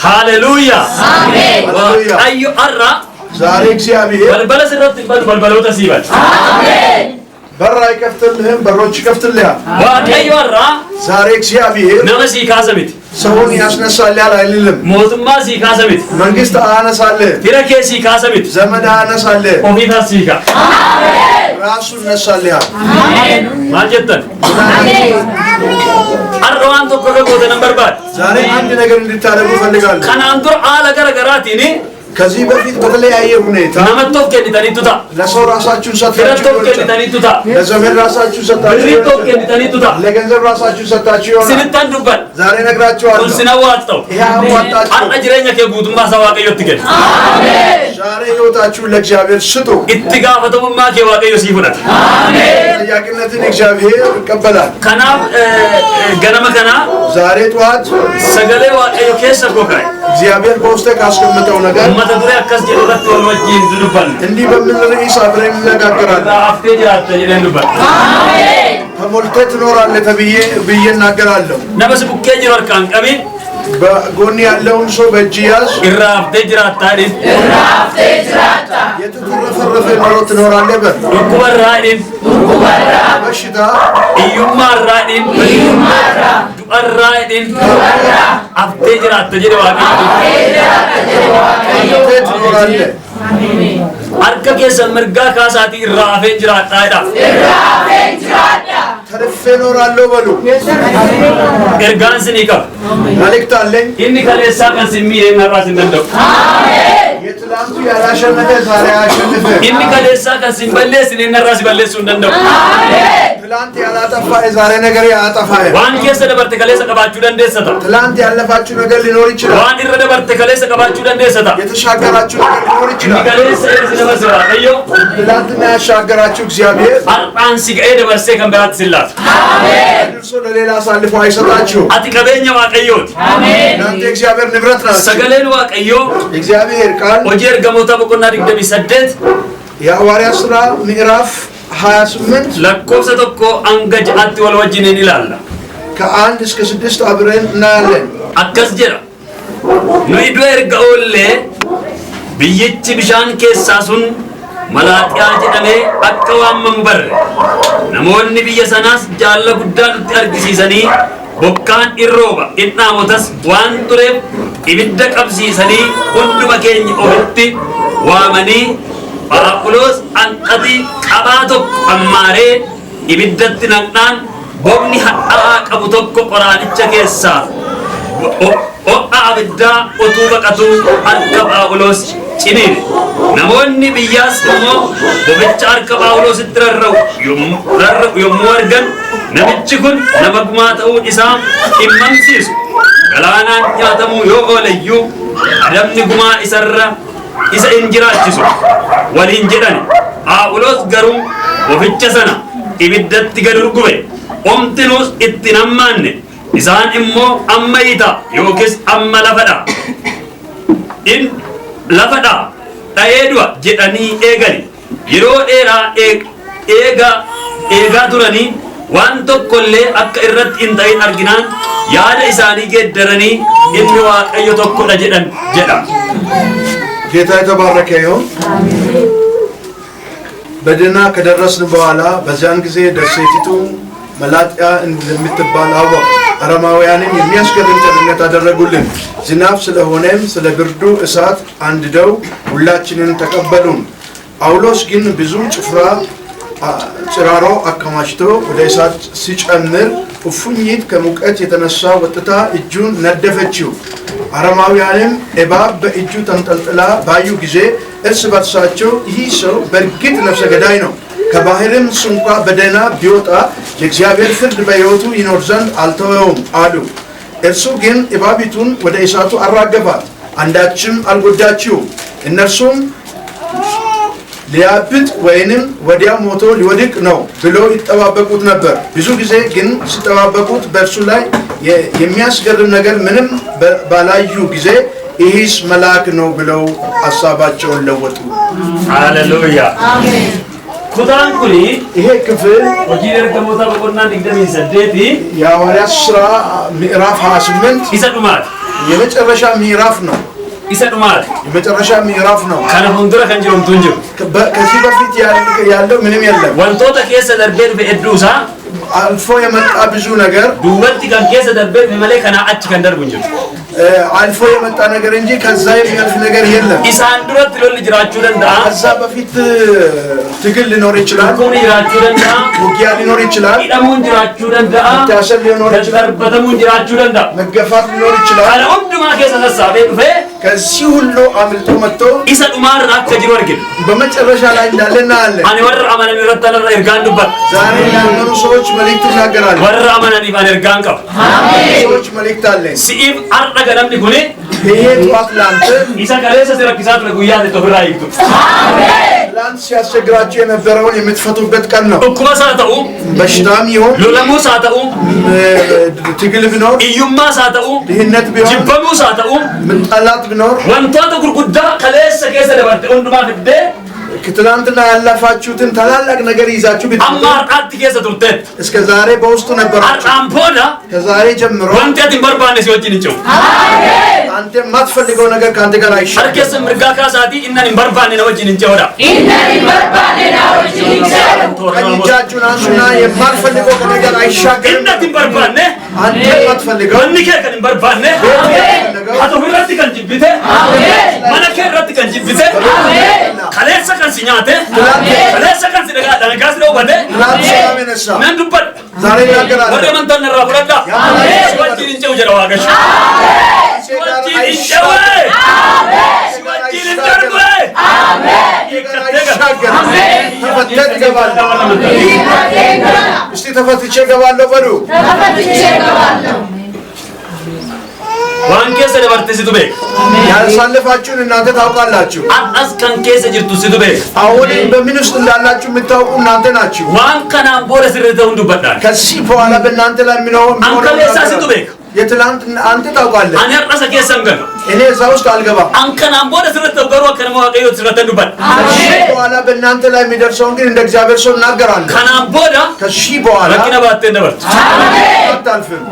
ሃሌሉያ አሜን አዩ አራ ዛሬ እግዚአብሔር በልበለ ስራት በልበለው ተሲባል አሜን በራ ይከፍትልህም በሮች ይከፍትልሃል ዋቀዩ አራ ዛሬ እግዚአብሔር ነመሲ ካሰብት ሰውን ያስነሳል አይልም ሞትማ ሲካሰብት መንግስት አነሳለ ትረከሲ ካሰብት ዘመድ አነሳለ ኦፊታ ሲካ አሜን ራሱ ነሳለያ አሜን ማጀተን አሜን አርዋን ተቆረ ቦተ ነበር ባል ዛሬ አንድ ነገር እንድታደርጉ ፈልጋለሁ ከናንቱር አለ ገረገራቲኒ ከዚህ በፊት በተለያየ ሁኔታ ነመቶፍ ከዲታኒቱታ ለሰው ራሳችሁን ሰጣችሁ ፍረቶፍ ከዲታኒቱታ ለዘመድ ራሳችሁን ሰጣችሁ ፍረቶፍ ከዲታኒቱታ ለገንዘብ ራሳችሁን ሰጣችሁ ይሆናል ስንታን ዱባል ዛሬ ነግራችኋለሁ ወንስናዋጣው ያዋጣችሁ አረጅረኛ ከጉቱማ ሰዋቀዮ ትገል አሜን ዛሬ ህይወታችሁን ለእግዚአብሔር ስጡ ኢትጋፈተሙማ ከዋቀዮ ሲፉነት አሜን ያቅነትን እግዚአብሔር ይቀበላል ከናብ ገነመከና ዛሬ ጧት ሰገሌ ዋቀዮ ከሰቆካይ እግዚአብሔር በውስጥ ካስቀመጠው ነገር መተግሪያ አከስ ጀለበት ወልወጂ እንድንባል እንዲህ በምን ርዕስ አብረን እንነጋገራለን አፍቴ ጅራተ ይደንባል አሜን ተሞልተህ ትኖራለህ ብዬ እናገራለሁ ነብስ ቡኬ ጅራርካን ቀቢ በጎን ያለውን ሰው በእጅ ያዝ ኢራፍቴ ጅራታ ዲን ኢራፍቴ ጅራታ የተትረፈረፈ ኑሮ ትኖራለህ በል ዱኩበራ ዲን ዱኩበራ በሽታ ኢዩማራ ዲን ኢዩማራ ዱአራ ዲን ዱአራ አፍቴ ጅራታ ጀደዋቂ አፍቴ ጅራታ ጀደዋቂ ትኖራለህ አሜን አርከ ከሰምርጋ ካሳቲ ኢራፌ ጅራታ ዳ ኢራፌ ጅራታ ተርፌ እኖራለሁ በሉ ኤርጋን ስኒካ መልእክት አለኝ ኢኒ ከሌሳ ከስሚ የነራስ እንደው አሜን የትላንቱ ያላሸነፈ ዛሬ ያሸነፈ ኢኒ ከሌሳ ከስምበለስ የነራስ በለሱ እንደው አሜን ትላንት ያላጠፋ የዛሬ ነገር ያጠፋህ ዋን ከሰ ደበርተ ከሌሳ ቀባችሁ ደንደሰታ ትላንት ያለፋችሁ ነገር ሊኖር ይችላል ዋን ይረ ደበርተ ከሌሳ ቀባችሁ ደንደሰታ የተሻገራችሁ ነገር ሊኖር ይችላል ከሌሳ ስለበሰራ አዮ ትላንትና ያሻገራችሁ እግዚአብሔር አርጣን ሲገደ ደበርሴ ከንበራት ሲላት አሜን እርሱ ለሌላ አሳልፎ አይሰጣችሁ አቲ ቀበኛ ዋቀዮት አሜን እናንተ እግዚአብሔር ንብረት ናችሁ ሰገሌን ዋቀዮ እግዚአብሔር ቃል ወጀር ገሞታ በቆና ድግደም ይሰደት የሐዋርያት ሥራ ምዕራፍ 28 ለኮሰ ተኮ አንገጅ አቲ ወልወጅነን ይላል ከ1 እስከ 6 አብረን እናያለን አከስ ጀራ ኑይዶ ኤርጋኦሌ ብይቺ ቢሻን ኬሳሱን መላጢያ ጀደሜ አቀዋም መንበር ነሞኒ ብየሰናስ ጃለ ጉዳን አርጊሲሰኒ ቦካን ኢሮባ ኢናሞተስ ዋን ቱሬ ኢብደ ቀብሲሰኒ ሁንዱመ ኬኝ ኦብቲ ዋመኒ ጳውሎስ አንቀቲ ቀባቶ አማሬ ኢብደት ነቅናን ቦምኒ ሀጣ ቀቡ tokk ቆራልቸ ኬሳ አብዳ ኦቱ በቀቱ አርከ ጳውሎስ ጭኒን ነሞኒ ብያስ ደሞ በብቻ አርከ ጳውሎስ ትረረው የምወርገን ነምች ኩን ነመግማተው ኢሳ ኢመምሲስ ገላናን ኛተሙ ዮኦለዩ አደምኒ ጉማ ኢሰራ ኢሰ እንጅራችሱ ወሊን ጀደን ጳውሎስ ገሩ ወፍቸ ሰና ኢብደት ገድርጉበ ኦምቲኑስ ኢትናማነ isaan immoo amma ita yookiis amma lafadha in lafadha dha'ee du'a jedhanii eegani yeroo dheeraa eegaa turanii waan tokkollee akka irratti hin ta'in arginaan yaada isaanii geeddaranii inni waaqayyo tokkodha jedha ጌታ የተባረከ ይሁን በደህና ከደረስን በኋላ በዚያን ጊዜ ደሴቲቱ መላጥያ እንደምትባል አወቅ አረማውያንን የሚያስገርም ቸርነት አደረጉልን ዝናብ ስለሆነም ስለ ብርዱ እሳት አንድደው ሁላችንን ተቀበሉን ጳውሎስ ግን ብዙ ጭራሮ አከማችቶ ወደ እሳት ሲጨምር እፉኝት ከሙቀት የተነሳ ወጥታ እጁን ነደፈችው አረማውያንም እባብ በእጁ ተንጠልጥላ ባዩ ጊዜ እርስ በርሳቸው ይህ ሰው በእርግጥ ነፍሰ ገዳይ ነው ከባህርም እንኳ በደህና ቢወጣ የእግዚአብሔር ፍርድ በሕይወቱ ይኖር ዘንድ አልተወውም አሉ እርሱ ግን እባቢቱን ወደ እሳቱ አራገፋት አንዳችም አልጎዳችውም እነርሱም ሊያብጥ ወይንም ወዲያ ሞቶ ሊወድቅ ነው ብሎ ይጠባበቁት ነበር ብዙ ጊዜ ግን ሲጠባበቁት በእርሱ ላይ የሚያስገርም ነገር ምንም ባላዩ ጊዜ ይህስ መልአክ ነው ብለው ሐሳባቸውን ለወጡ ሃሌሉያ አሜን ኩታን ኩሊ ይሄ ክፍል ወጂር ከሞታ በቆና ድግደም ይሰደቲ የሐዋርያት ሥራ ምዕራፍ 28 ይሰዱማት የመጨረሻ ምዕራፍ ነው። ይሰዱማል የመጨረሻ ምዕራፍ ነው። ካነ ሁንዱራ ከንጅሩም ቱንጅሩ ከዚህ በፊት ያለው ምንም የለም። ወንቶታ ከሰ ደርቤን በእዱሳ አልፎ የመጣ ብዙ ነገር ዱበቲ ከከሰ ደርቤን በመለ ከና አጭ ከንደርቡንጅ አልፎ የመጣ ነገር እንጂ ከዛ የሚያልፍ ነገር የለም። ኢሳን ዱረት ሎል ጅራችሁ ደንዳ ከዛ በፊት ትግል ሊኖር ይችላል። ኮኒ ጅራችሁ ደንዳ ውጊያ ሊኖር ይችላል። ኢዳሙን ጅራችሁ ደንዳ ታሰብ ሊኖር ይችላል። በተሙን ጅራችሁ ደንዳ መገፋት ሊኖር ይችላል። ካለ ወንድማ ከሰ ተሳበ ዱፈ ከዚህ ሁሉ አምልጦ መጥቶ ኢሰዱማር አከጅሩ አርግል በመጨረሻ ላይ እንዳለና አለ አኔ ወር አማናን ረተለ እርጋንዱበት ዛሬ ያመኑ ሰዎች መልእክት ይናገራሉ። ወር አማናን ይባል እርጋንቀው አሜን። ሰዎች መልእክት አለ ሲኢብ አርደገ ነምኒ ኩኒ ይሄ ጧት ላንተ ኢሳ ከለሰ ሲረክሳት ለጉያ ለተብራ ይግጡ አሜን። ላንተ ሲያስቸግራችሁ የነበረውን የምትፈቱበት ቀን ነው። እኩማ ሳተኡ በሽታም ይሁን ሉለሙ ሳተኡ ትግል ቢኖር ኢዩማ ሳተኡ ድህነት ቢሆን ጅበሙ ሳተኡ ምጣላት ቢኖር ወንቶተ ጉርጉዳ ከለሰ ከሰ ደበርተ ወንዱማ ፍደ ትናንትና ያላፋችሁትን ታላላቅ ነገር ይዛችሁ አማር አት ከሰ ቱርተት እስከ ዛሬ በውስጡ ነበራችሁ። አምፖዳ ከዛሬ ጀምሮ ወንቴት ይንበርባነ ሲወጪን እንጨው አሜን። አንተ የማትፈልገው ነገር ካንተ ጋር አይሻል። አርከስ ምርጋ ካሳቲ እነን ይንበርባነ ነው ወጪን እንጨውዳ እነን ይንበርባነ ነው ወጪን እንጨው ቀኝጃችሁን አንሱና የማትፈልገው ነገር አይሻገርም። እነት ይንበርባነ አንተ የማትፈልገው ወንከ ከን ይንበርባነ አሜን። አቶ ሁለት ከን ጅብተ አሜን። ማነከ ረት ከን ጅብተ አሜን። ከለሰ ሲኛቴ ከለሰ ከን ሲደጋ ዳጋስ ነው ወደ ሰላም ይነሳ መንዱበት ዛሬ ያገራል ወደ መንተን ረፍረዳ ወጪን እንጨው ጀራው አገሽ ወጪን እንጨው ወጪን እንጨው ተፈተት ገባለሁ እስቲ ተፈትቼ ገባለሁ በሉ ዋን ከሰ ደበርተ ሲቱበ ያሳለፋችሁን እናንተ ታውቃላችሁ። አስ ከን ከሰ ጅርቱ ሲቱበ አሁን በምን ውስጥ እንዳላችሁ የምታውቁ እናንተ ናችሁ። ዋን ከናን ቦረ ሲረተው እንዱበዳል ከዚህ በኋላ በእናንተ ላይ አንከለሳ ሲቱበ የትላንት አንተ ታውቃለህ። አኔ አራሰ ከሰም ገን እኔ እዛ ውስጥ አልገባም። አንከናን ቦረ ሲረተው ገሩ ከነማ ቀዮ ሲረተ እንዱበድ ከዚህ በኋላ በእናንተ ላይ የሚደርሰውን ግን እንደ እግዚአብሔር ሰው እናገራለሁ። ከናን ቦዳ ከዚህ በኋላ ለኪና ባተ እንደበርት አታልፍም።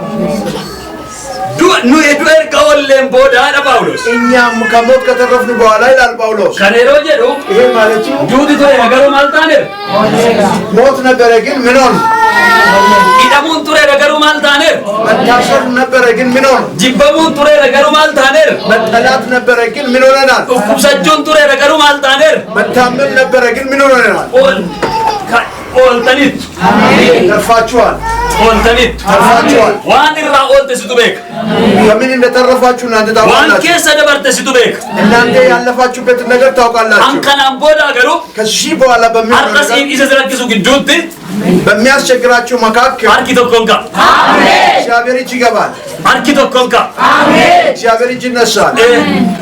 ኑ የዱኤር ከወለም ቦዳ አለ ጳውሎስ እኛም ከሞት ከተረፍን በኋላ ይላል ጳውሎስ ከኔሮ ጀዱ ይሄ ማለት ጁዲቶ ነገሩ ማልታነር ሞት ነበረ ግን ምን ሆነ? ኢዳሙን ቱሬ ነገሩ ማልታነር መታሰር ነበረ ግን ምን ሆነ? ጅበሙን ቱሬ ነገሩ ማልታነር መጠላት ነበረ ግን ምን ሆነናል? ኡኩብሰጁን ቱሬ ነገሩ ማልታነር መታመም ነበረ ግን ምን ሆነናል? ኦልተኒት ተርፋችኋል። ኦልተኒት ተርፋችኋል። ዋን ራ ኦልተ ሲቱቤክ ከምን እንደተረፋችሁ እናንተ ዋን ታውቃላችሁ። ከሰ ደበርተ ሲቱቤክ እናንተ ያለፋችሁበትን ነገር ታውቃላችሁ። አንከናን ቦዳ ገሩ ከዚህ በኋላ አርቀስ ኢዘዝራኪሱ ግዱት በሚያስቸግራችሁ መካከል አርኪ ቶኮንካ አሜን። እግዚአብሔር እጅ ይገባል። አርኪ ቶኮንካ አሜን። እግዚአብሔር እጅ ይነሳል።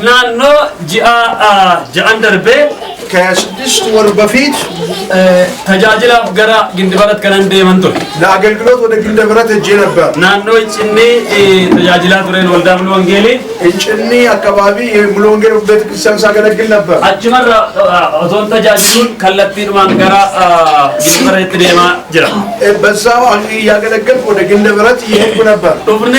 ናኖ ጃአን ደርቤ ከ6 ወር በፊት ተጃጅላ ገራ ግንድበረት ከነን ደመን ቱሬ ለአገልግሎት ወደ ግንደ ብረት ሄጄ ነበር። ናኖ ጭኔ ተጃጅላ ቱሬን ወልዳ ሙሉ ወንጌሌ እንጭኒ አካባቢ የሙሉ ወንጌል ቤተክርስቲያን ሳገለግል ነበር። አችመራ ኦቶን ተጃጅሉን ከለቲኑማን ገራ ግንድበረት ደማ ጅራ በዛው እያገለገልኩ ወደ ግንደ ብረት እየሄድኩ ነበር። ዱፍኔ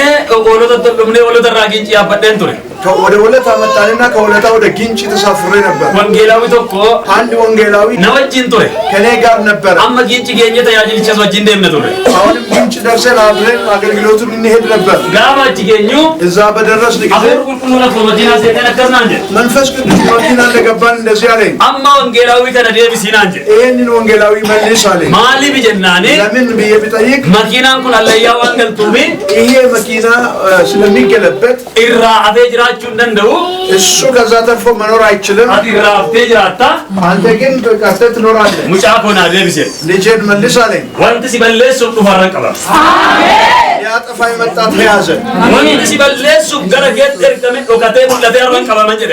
ዱፍኔ ኦሎተ ራጊንጭ ያበደን ቱሬ ወደ ወለታ መጣንና ከወለታ ወደ ግንጭ ተሳፍሬ ነበር። ወንጌላዊ ቶኮ አንድ ወንጌላዊ ነወጅን ቱሬ ከኔ ጋር ነበር። አመ ግንጭ ገኘ ተያጅልቸስ ወጅን ደምነ ቱሬ አሁንም ግንጭ ደርሰን አብረን አገልግሎቱን እንሄድ ነበር። ጋባች ገኙ እዛ በደረስን ጊዜ አሁን ቁልቁለት ወመዲና ሰይተነከስና እንጀ መንፈስ ቅዱስ መኪና እንደገባን እንደዚህ አለኝ፣ አማ ወንጌላዊ ከነ ደብሲና እንጀ ይሄንን ወንጌላዊ መልስ አለኝ። ማሊ ቢጀናኔ ለምን ብዬ ብጠይቅ መኪናን ኩን አለያ ዋንገልቱቢ ይሄ መኪና ስለሚገለበጥ ኢራ አፌ ጅራችሁ እንደንደው እሱ ከዛ ተርፎ መኖር አይችልም። አቲ ኢራ አፌ ጅራታ አንተ ግን ቀርተህ ትኖራለህ። ሙጫ ኮና ደብሲ ልጄን መልስ አለኝ። ወንት ሲበለሱ ዱፋራን ቀባ ሊያጠፋ የመጣ ተያዘ። ወንት ሲበለሱ ገረገት እርቀመ ዶካቴ ሙለቴ አረን ቀባ መንጀደ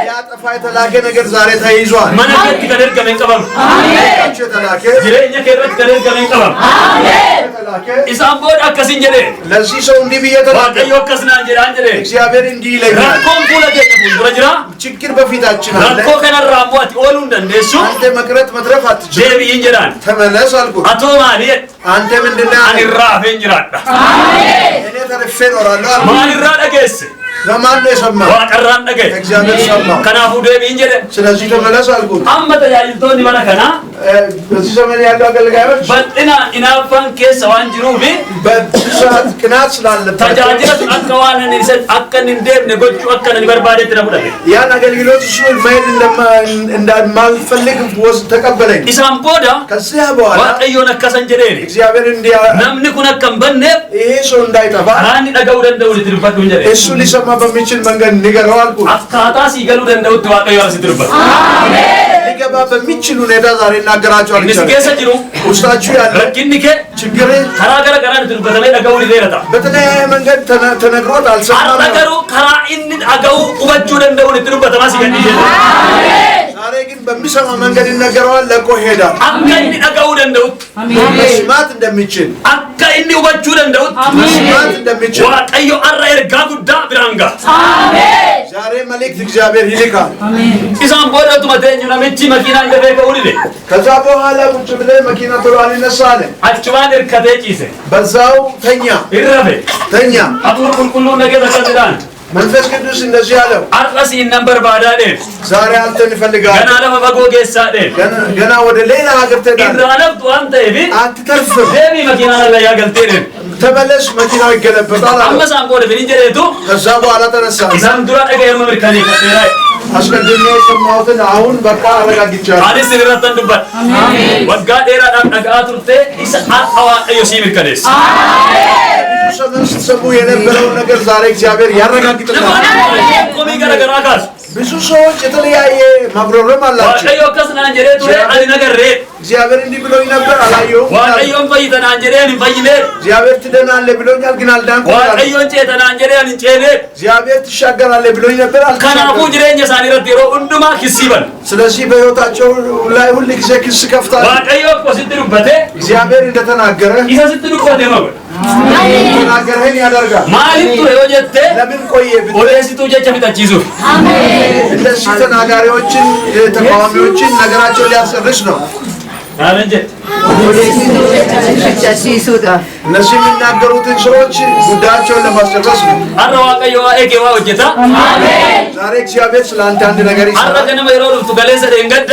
ያጠፋ የተላከ ነገር ዛሬ ተይዟል። መናከት ከደርገመ ቀበም አሜን የተላከ ጅሬኛ ከረት ከደርገመ ቀበም አሜን የተላከ ኢሳም ቦድ አከሲን ጀደ ለዚህ ሰው እንዲህ ብዬ ተናገርኩ። ዋቀዮ ከስና እንጀራ እንጀደ እግዚአብሔር እንዲህ ይለኛል። ረኮም ፉለቴ ቡራጅራ ችግር በፊታችን አለ። ረኮ ከነራሟት ኦሉ እንደንደሱ አንተ መቅረት መትረፍ አትችልም። ዴቢ እንጀራን ተመለስ አልኩት። አቶ ማሊየ አንተ ምንድነው? አንራፈ እንጀራዳ እኔ ተርፌ እኖራለሁ። ማንራ ደገስ ለማን ነው የሰማው? ዋቀራን ደገ እግዚአብሔር ሰማው። ከናፉ ዴቢ እንጀደ ስለዚህ ተመለስ አልኩት። አመተ ያይልቶኒ ባለከና በዚህ ዘመን ያለው አገልጋዮች በጥና ኢናፋን ኬስ ዋንጅሩ ቢ በሰዓት ቅናት ስላለባቸው ተጃጅረት አከዋነን ይሰጥ አከን እንደም ነገቹ አከን በርባዴ ተነብለ ያን አገልግሎት እሱ ማይድ እንደማልፈልግ ወስ ተቀበለኝ። ኢሳም ቦዳ ከዚያ በኋላ ዋቀዮ ነከሰን ጀዴኒ እግዚአብሔር እንዲያ ነምኒ ኩነከም በነ ይሄ ሰው እንዳይጠፋ አራኒ ደጋው ደንደው ልትርበት እንጀራ እሱ ሊሰማ በሚችል መንገድ ንገረው አልኩት። አካታ ሲገሉ ደንደው ዋቀዮ ያስድርበት ሊገባ በሚችል ሁኔታ ዛሬ እናገራቸዋለሁ። ንስከሰ ጅሩ ውስጣችሁ ያለ ረኪንከ ችግር ከራገረ ገራን ትርበት ላይ ደጋው ሊደረታ በተለያየ መንገድ ተነግሮት አልሰማም። አረገሩ ከራ ኢን አጋው ኡበቹ ደንደው ልትርበት ማሲገን ዛሬ ግን በሚሰማ መንገድ ይነገረዋል። ለቆ ሄዳል። አካይኒ ደጋው ደንደው መስማት እንደሚችል አካይኒ ኡበቹ ደንደው መስማት እንደሚችል ዋቀዮ አራ ኤርጋ ጉዳ ብራንጋ ዛሬ መልእክት እግዚአብሔር ይልካል። ኢሳም ቦዳቱ መተኝ ነምቺ መኪና እንደበከ ውልደ ከዛ በኋላ ቁጭ ብለህ መኪና ቶሎ አልነሳ አለ። አጭባን እርከቴ ጪሰ በዛው ተኛ ተኛ። አቡር ቁልቁሉ ነገ ተከዝዳን መንፈስ ቅዱስ እንደዚህ አለው፣ አርቀሲ ነበር ባዳዴ ዛሬ አንተን ይፈልጋል። ገና ለመበጎ ጌሳዴ ገና ወደ ሌላ ሀገር ትሄዳለህ። ኢራለፍቱ አንተ ይቢ አትተርፍም። ደሚ መኪና ላይ ያገልጤን ተመለስ፣ መኪናው ይገለበጣል አለ። አመሳን ቆደ ፍንጀሬቱ ከዛ በኋላ ተነሳ። ኢሳም ዱራ ደገ የመምርከኔ ከተራይ አስቀድሜ የሰማሁትን አሁን በቃ አረጋግጫለሁ። አዲስ ይረተን ዱባት ወጋ ዴራ ዳጋ ቱርቴ ኢሳ አጣዋ የሲም ከደስ ስትሰሙ የነበረውን ነገር ዛሬ እግዚአብሔር ያረጋግጥልናል። ቆሚ ገረገራ ካስ ብዙ ሰዎች የተለያየ ማጉረምረም አላቸው። ዋቀዮ ከስና እንጀሬቱ አሊ ነገር ሬ እግዚአብሔር እንዲህ ብሎኝ ነበር አላየሁም። ዋቀዮን ፈይተና እንጀሬን ፈይኔ እግዚአብሔር ትድናለህ ብሎኛል ግን አልዳንኩም። ዋቀዮን ጨተና እንጀሬን እንጨኔ እግዚአብሔር ትሻገራለህ ብሎኝ ነበር ከናፉ አልተሻገርኩም። ጅሬኛ ሳኒረት የሮ እንዱማ ክሲበል ስለዚህ በሕይወታቸው ላይ ሁል ጊዜ ክስ ከፍታለሁ። ዋቀዮ ቆሲትሩበቴ እግዚአብሔር እንደተናገረ ኢሳ ስትዱበቴ ነው ተናገረህን ያደርጋል። ማሊቱ የወጀቴ ለምን ቆየ ብትል ኦሌሲቱ ጀቸ ፊታቺሱ እነዚህ ተናጋሪዎችን ተቃዋሚዎችን ነገራቸውን ሊያስጨርስ ነው። አለንጀ እነዚህ የሚናገሩትን ሰዎች ጉዳያቸውን ለማስጨረስ ነው። አረ ዋቀዮ ኤጌዋ ወጀታ ዛሬ እግዚአብሔር ስለ አንተ አንድ ነገር አረ ይሰራል። ከነመ የሮ ልፍቱ ገሌሰ ደንገዳ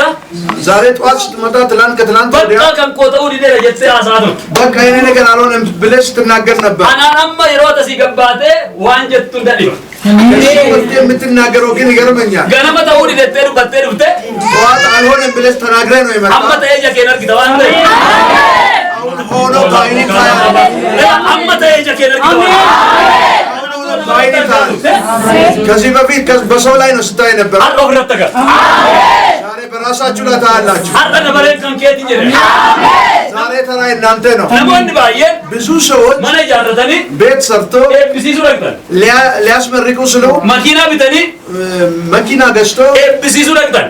ዛሬ ጠዋት ስትመጣ ትላንት ከትላንት ወዲያ በቃ ከንቆጠው ዲደ ጀቴ አሳቱ በቃ የኔ ነገር አልሆነም ብለህ ስትናገር ነበር። አናናማ የሮ ተሲገባቴ ዋንጀቱ እንደዲባ ከዚህ ወጥተህ የምትናገረው ግን ይገርመኛል። ገነመ ተውዲ ደቴ ዱበቴ ዱብቴ ጠዋት አልሆነም ብለህ ተናግረህ ነው የመጣው። አመተ የጀ ከነርግ ተዋንተ አሁን ሆኖ በዓይኔ ታያለህ። አመተ የጀ ከነርግ ተዋንተ አሁን ሆኖ በዓይኔ ታያለህ። ከዚህ በፊት በሰው ላይ ነው ስታይ ነበር። አሮ ብረተጋ ዛሬ በራሳችሁ ላይ ታያላችሁ። አረ ነበረ ከንኬት እንጀረ ዛሬ ተራ እናንተ ነው። ለሞን ባየን ብዙ ሰዎች ማነ ጃረተኒ ቤት ሰርቶ ኤቢሲሱ ረግጠን ሊያስመርቁ ስሉ መኪና ቢተኒ መኪና ገዝቶ ኤቢሲሱ ረግጠን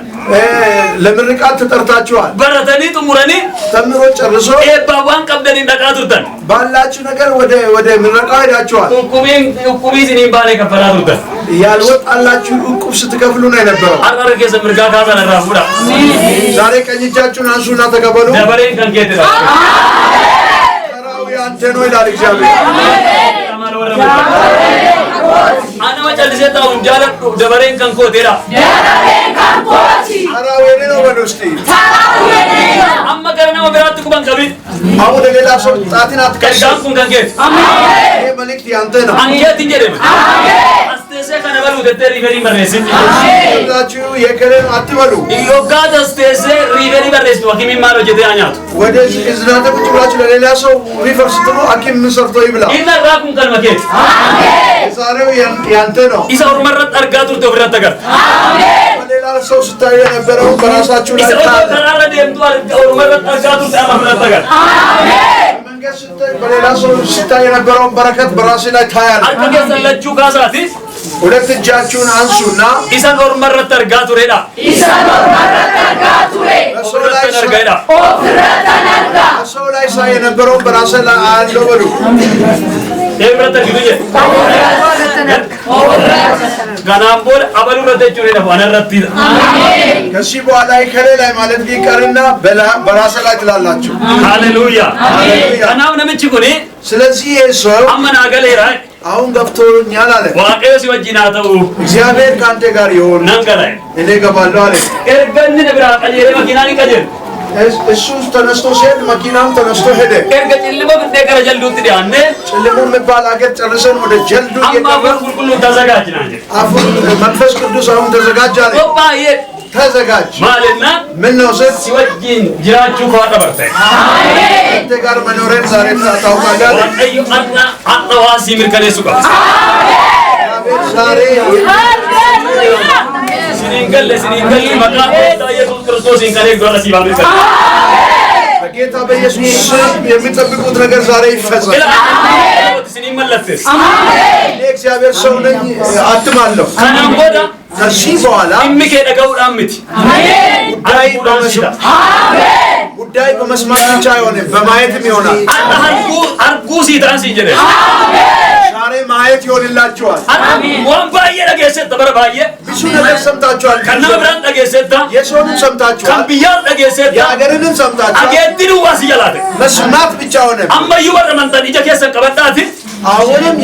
ለምርቃት ተጠርታችኋል። በረተኒ ጥሙረኒ ተምሮ ጨርሶ ኤባዋን ቀብደን እንደቃቱርተን ባላችሁ ነገር ወደ ምረቃ ሄዳችኋል። ቁቢዝኒ ባለ ከፈላቱርተን ያልወጣላችሁ ዕቁብ ስትከፍሉ ነው የነበረው። አረረ ከሰ ምርጋ ካዛ ነራፉዳ ዛሬ ቀኝ እጃችሁን አንሱና ተቀበሉ። ደበሬን ከንኬት ራ ተራው ያንተ ነው ይላል እግዚአብሔር። አነ ወጨልሴታው እንጃለዱ ደበሬን ከንኮቴራ ተራው የኔ ነው በሉ እስቲ። አመ ገረነመ ቢራት ኩባን ከቢት አሁን ወደ ሌላ ሰው ጣትን አትቀስም። ከዳንኩን ከንኬት ይሄ መልእክት ያንተ ነው። አንኬት እንጀደም አስተሰ ከነበሉ ደተሪ በሪ መረስን ሁላችሁ የከሌን አትበሉ። ኢዮጋ ደስተሰ ሪበሪ በረስቱ ሐኪም ማሮ ጀተ አኛቱ ወደዚህ እዝናተ ቁጭ ብላችሁ ለሌላ ሰው ሪፈር ስትሉ ሐኪም ምን ሰርቶ ይብላ። ኢነ ራኩን ከልመኬት የዛሬው ያንተ ነው። ኢሳው መረጥ አርጋቱ ተብረት ተገር በሌላ ሰው ስታዩ የነበረው በራሳችሁ ላይ ኢሳው ታለ። ተራራ ደምቱ አርጋው መረጥ አርጋቱ ተብረት ተገር መንገድ ስታይ በሌላ ሰው ስታይ የነበረውን በረከት በራስህ ላይ ታያለህ። አርገ ሰለቹ ካሳቲ ሁለት እጃችሁን አንሱና ኢሳን ኦርመረት አርጋ ቱሬዳ ሰው ላይ ሳይ የነበረውን በራሴ ላይ አለው በሉ ኤብረተ ግዱየ ጋናምቦል አበሉ ረተቹ ነው ወነረቲ አሜን ከዚህ በኋላ ከሌላ ማለት ቢቀርና በራሴ ላይ ትላላችሁ ሃሌሉያ ሃሌሉያ ጋናም ነምጭ ኩኒ ስለዚህ ሰው አመና ገሌራ አሁን ገብቶኛል አለ ዋቀዮ ሲወጂናተው እግዚአብሔር ካንተ ጋር ይሁን ነንገላይ እኔ ገባለሁ አለ ኤርገን ነብራ ቀጀለ መኪናኒ ቀጀል እሱ ተነስቶ ሲሄድ መኪናም ተነስቶ ሄደ ኤርገ ጭልሞ እንደገረ ጀልዱት ዲያነ ጭልሞ የሚባል አገር ጨርሰን ወደ ጀልዱ የገባን ሁሉ ተዘጋጅናል አፉን መንፈስ ቅዱስ አሁን ተዘጋጃለ ኦባዬ ተዘጋጅ ማለትና ምን ነው ሲወጂን ጅራችሁ ቆጠበርተ አሜን አንተ ጋር መኖርን ዛሬ ታውቃለህ አዩ አጣዋሲ ምርከለሱ ጋር አሜን ዛሬ ሃሌሉያ ሲንገል መቃ ኢየሱስ ክርስቶስ እንከለ ጎራ ሲባል በጌታ በኢየሱስ ስም የሚጠብቁት ነገር ዛሬ ይፈጸማል አሜን ሲንመለስ አሜን እግዚአብሔር ሰው ነኝ አትማለሁ ካናም ቦዳ ከዚህ በኋላ እምከ ደጋውዳምት አሜን ጉዳይ በመስማት ብቻ አይሆንም በማየትም ይሆናል አርጉ ሲታን ሲጀለ አሜን ዛሬ ማየት ይሆንላችኋል አሜን ወንባዬ ነገሰት ተበረባዬ ብዙ ነገር ሰምታችኋል ከነብራን ነገሰት የሰውንም ሰምታችኋል ከብያል ነገሰት ያገርንም ሰምታችኋል አገድሩ ዋስያላት መስማት ብቻ ሆነ አማዩ ወረመንተን ይጀከሰ ቀበጣት አሁንም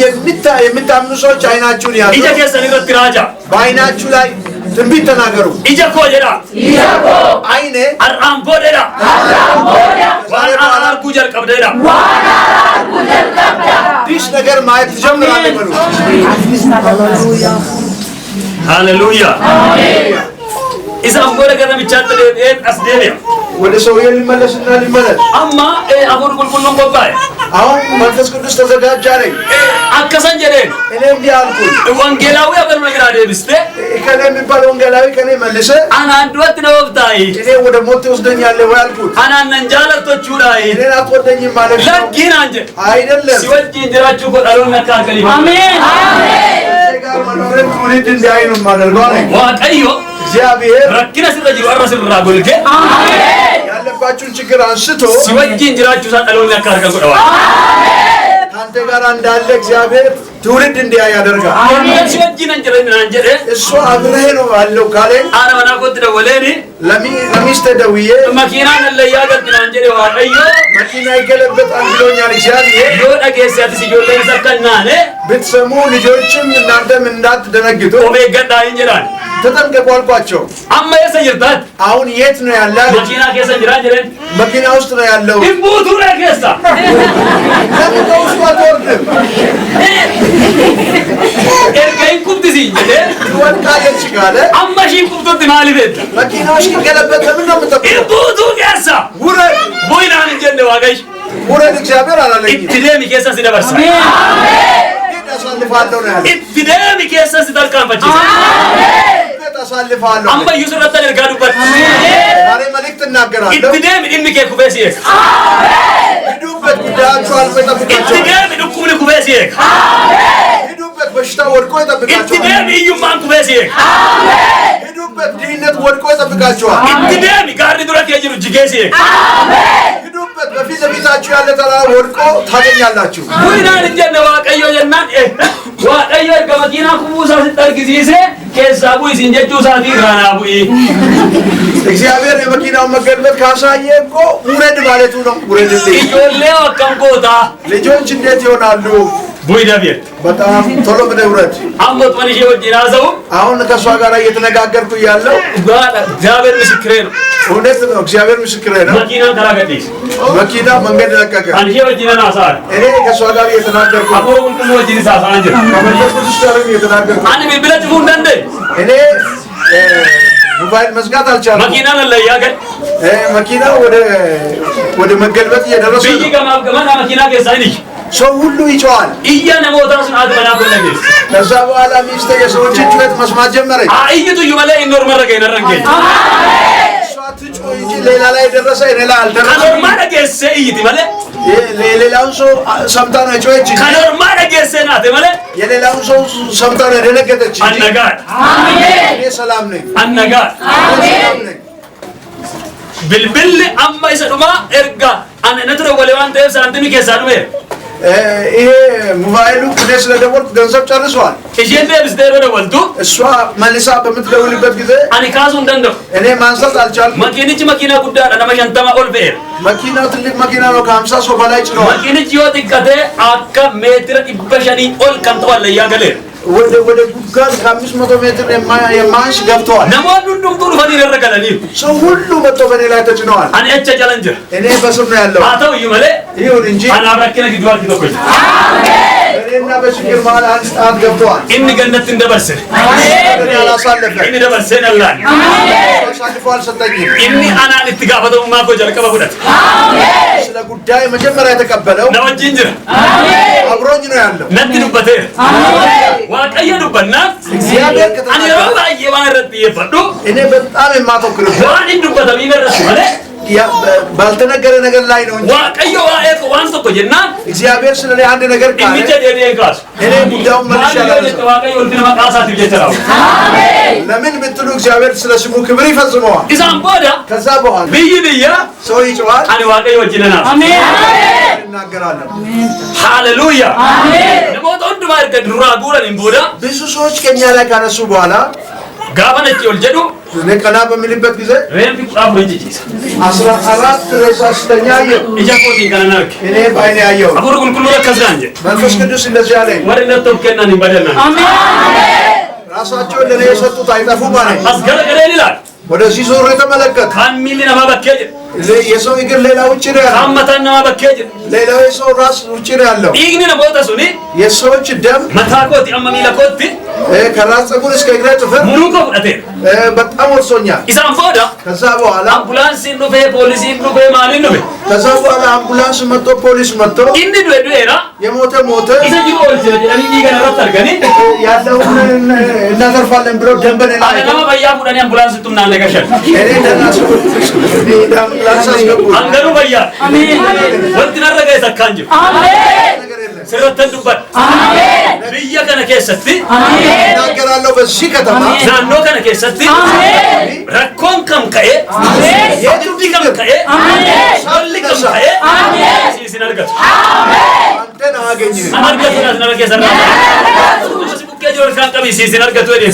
የምታምኑ ሰዎች አይናችሁን ያዙ ይጀከሰ ንረት ራጃ በአይናችሁ ላይ ትንቢት ተናገሩ ኢጀኮ ጀራ ኢጀኮ አይኔ አራምቦ ደራ ዋና ጉጀር ቀብደራ ዲሽ ነገር ማየት ጀምራለህ በሉ ሃሌሉያ ሃሌሉያ ኢሳም ወደ ገረም ይቻጥል አስደሪያ ወደ ሰውዬ ሊመለስና ሊመለስ አማ አሁን ቁልቁሉን ቆባይ አሁን መንፈስ ቅዱስ ተዘጋጀ አለኝ አከሰን ጀደ እኔ እንዲያልኩ ወንጌላዊ አበር መግራደ ብስተ ከኔ የሚባል ወንጌላዊ ከኔ መልሰ አና አንድ ወጥ ነው ወጣይ እኔ ወደ ሞት ወስደኛለህ ወይ አልኩት አና ነንጃለቶቹ ላይ እኔ አትወደኝም ማለት ነው ለኪን አንጀ አይደለም ሲወጂ እንጀራችሁ ቆዳሉን መካከል አሜን አሜን ጋር መኖርን ትውልድ እንዲያይ ነው ማደርገው አለኝ ዋቀዮ እግዚአብሔር ረኪና ስለጅሩ አራስራ ጎልከ አሜን ያለባችሁን ችግር አንስቶ ሲወጂ እንጀራችሁ ሳጠሉን ያካርከል ቆዳዋ አሜን ካንተ ጋር እንዳለ እግዚአብሔር ትውልድ እንዲያይ ያደርጋል አሜን ሲወጂ እንጀራን አንጀረ እሱ አብረህ ነው ያለው ካለኝ አራና ቆጥ ደወለኒ ለሚስተ ደውዬ መኪና ለያገጥና አንጀረ ዋቀዮ መኪና ይገለበጣል ብሎኛል እግዚአብሔር ዮዳገሰት ሲጆለኝ ሰከናነ ብትሰሙ ልጆችም እናንተም እንዳትደነግጡ ኦሜጋዳ እንጀራን ተጠንቀቁ አልኳቸው አማ የሰይርታት አሁን የት ነው ያለው መኪና ከሰንጅራ ጀረ መኪና ውስጥ ነው ያለው ይቡቱ ለከሳ ለምን ወጥወርድ ኤርጋይ ኩብትሲ ጀለ ወጣለች ጋለ አማሺ ኩብቶት ማሊበት መኪናዎች ከገለበጠ ምን ነው የምትጠብቀው ይቡቱ ከሳ ውረድ ቦይናን እንጀነ ዋጋሽ ውረድ እግዚአብሔር አላለኝ ኢትደም ከሳ ሲደርስ አሜን ያሳልፋለሁ ነው ያለው ኢትደም ከሳ ሲደርካንፈጭ አሜን ታሳልፋለሁ አምባ ይስረታ ደርጋዱበት ዛሬ መልእክት እናገራለሁ ኢትደም ኢንከ ኩበሲ አሜን ሂዱበት ጉዳያችሁ አልፎ ይጠብቃችኋል ኢትደም ኢንኩል ኩበሲ አሜን ሂዱበት በሽታ ወድቆ ይጠብቃችኋል ኢትደም ይዩማን ኩበሲ አሜን ሂዱበት ድህነት ወድቆ ይጠብቃችኋል ኢትደም ጋር ድረክ የጅሩ ጅጌሲ አሜን ሂዱበት በፊት ለፊታችሁ ያለ ተራራ ወድቆ ታገኛላችሁ ወይናን እንጀነ ዋቀዮ የናን ዋቀዮ ከመኪና ኩቡሳ ሲጠርጊሲሴ ከሳቡ ሲንጀቹ ሳቲ ራናቡይ እግዚአብሔር የመኪናው መገድበት ካሳየ እኮ ውረድ ማለቱ ነው ውረድልኝ ኢጆሌው አከምቆታ ልጆች እንዴት ይሆናሉ ቡይ ዳቪድ በጣም ቶሎ ብለህ ውረድ አሞት ወንጂ ወዲናዘው አሁን ከሷ ጋር እየተነጋገርኩ ያለው እግዚአብሔር ምስክሬ ነው እውነት ነው እግዚአብሔር ምስክሬ ነው መኪና ተራገዲስ መኪና መንገድ ለቀቀ አንቺ ወዲና አሳር እኔ ከሷ ጋር እየተናገርኩ አሁን ቁም ወዲና አሳር ከመንፈስ ጋር እየተናገርኩ አንዴ ብለጥ ሁንደንደ እኔ ሞባይል መዝጋት አልቻለም መኪና ላይ ያገል መኪና ወደ መገልበጥ እየደረሰ ነው ቢገማገማና መኪና ገዛይልሽ ሰው ሁሉ ይጮሃል እያነ ሞታስን አድበና በነገር ከዛ በኋላ ሚስቴ የሰዎች ጩኸት መስማት ጀመረች አይይቱ ይመለ ኢኖር መረገ ይነረገኝ አሜን ሷት ጮይ እንጂ ሌላ ላይ ደረሰ እኔ ላይ አልደረሰ ኖርማል ገሰ እይት ይመለ ሌላውን ሰው ሰምታ ነው ጮኸች። ከኖርማል ገሰናት ማለት የሌላውን ሰው ሰምታ ነው ደነገጠች። አነጋር አሜን እኔ ሰላም ነኝ። አነጋር ሰላም ነኝ። ብልብል አማ ይሰዱማ ኤርጋ ነትሮ ወለዋን ተብስ አንተሚ ከሳዱሜ ይሄ ሞባይሉ ወደ ስለደወልኩ ገንዘብ ጨርሷል። እጄን በስደሮ ደወልቱ እሷ መልሳ በምትደውልበት ጊዜ አኒ ካሱ እንደንዶ እኔ ማንሳት አልቻልኩም። መኪንች መኪና ጉዳይ አለ ለማሸንተማ ኦልፌር መኪናው ትልቅ መኪና ነው። ከ50 ሰው በላይ ጭኗል። መኪንች ይወጥ ይቀተ አካ ሜትር ይበሸኒ ኦል ከንተዋለ ያገለ ወደ ጉድጓድ ከ500 ሜትር የማንሽ ገብተዋል። ነሞን ሁሉም ዱሩ ፈኒ ረረከለኒ ሰው ሁሉ መጥቶ በኔ ላይ ተጭነዋል። አኒ እቸ ቻለንጅ እኔ በስር ነው ያለው። አተው ይመለ ይሁን እንጂ አናብራከነ ግድዋል ትቆይ እኔና በችግር መሃል አንድ ሰዓት ገብተዋል። እን ገነት እንደበርሰ እኔ አላሳለፈ እን ደበርሰ ነላን አሳልፎ አልሰጠኝም። እኒ አናን ትጋፈተው ማኮ ጀልቀበ ሁለት ስለ ጉዳይ መጀመሪያ የተቀበለው ነወጅንጅ አብሮኝ ነው ያለው። ነትዱበቴ ዋቀየ ዱበና እግዚአብሔር አኒ ረባ የባረጥ ይፈዱ እኔ በጣም የማተኩርበት ዋን ዱበተ ቢመረስ ማለት ባልተነገረ ነገር ላይ ነው እንጂ ዋቀየ ዋኤኮ ዋን ተቆ ጀና እግዚአብሔር ስለኔ አንድ ነገር ካለ ኢሚቴ ደዴካስ እኔ ጉዳዩን መልሻለሁ። ዋቀየ ወልፊና ማቃሳት ይጀተራው ለምን ብትሉ እግዚአብሔር ስለ ስሙ ክብር ይፈጽመዋል። ኢሳም ቦዳ ከዛ በኋላ ብይብያ ሰው ይጮሃል። አኒ ዋቀየ ወጅነና አሜን እናገራለሁ። ሃሌሉያ አሜን ለሞት ወንድ ማርከ ድራ ጉራን ቦዳ ብዙ ሰዎች ከኛ ላይ ካነሱ በኋላ ጋፈነች ወልጀዱ ለቀና በሚልበት ጊዜ ሬምፒ ቁራብ ወንጅጂስ 14 ሬሳ ስተኛ አየሁ። እጃቆቲ ካናናክ እኔ ባይኔ አየሁ። አቡሩ ኩልኩሉ ረከዛንጀ መንፈስ ቅዱስ እንደዚህ አለኝ። ወረነቶ ከናኒ በደና አሜን ራሳቸውን ለኔ የሰጡት አይጠፉም አለኝ። አስገረገረ ይላል ወደዚህ ዞር የተመለከተ ካሚሊ ነማ በከጀ የሰው እግር ሌላ ውጭ ነው ያለው። ካመታን ነማ በከጀ ሌላው የሰው ራስ ውጭ ነው ያለው። ኢግኒ ነቦታ ሱኒ የሰዎች ደም መታቆት አማሚላ ኮት ከራስ ፀጉር እስከ እግረ ጥፍር ሙሉኮ ቁጠቴ በጣም ወርሶኛል። ኢሳም ቦዳ ከዛ በኋላ አምቡላንስ ኑፌ ፖሊስ ኑፌ ማሊ ኑፌ ከዛ በኋላ አምቡላንስ መጥቶ ፖሊስ መጥቶ ኢንዲ ዱኤራ የሞተ ሞተ ኢሰጂ ኦልጀ ለኒ ይገና ረተርገኒ ያለውን እናተርፋለን ብለው ደንበኔ ላይ አነማ በያ ቡዳኒ አምቡላንስ ቱምና ነገሸን እኔ እንደናሱ አምቡላንስ አስገቡ። አንገሩ በያ አሜን ወንት ነረገ ተካንጅ አሜን ነገር የለም። ስረተን ዱበት አሜን ብየ ከነ ከሰቲ አሜን እናገራለሁ በዚህ ከተማ ናኖ ከነ ከሰቲ ረኮን ከም ከኤ የቱዲ ከም ከኤ ሶሊ ከም ከኤ ሲሲነርገት አንተን አገኘህ። አርገት ነረገ ሰራ ሲቡከ ጆር ካንቀቢ ሲሲነርገት ወዲ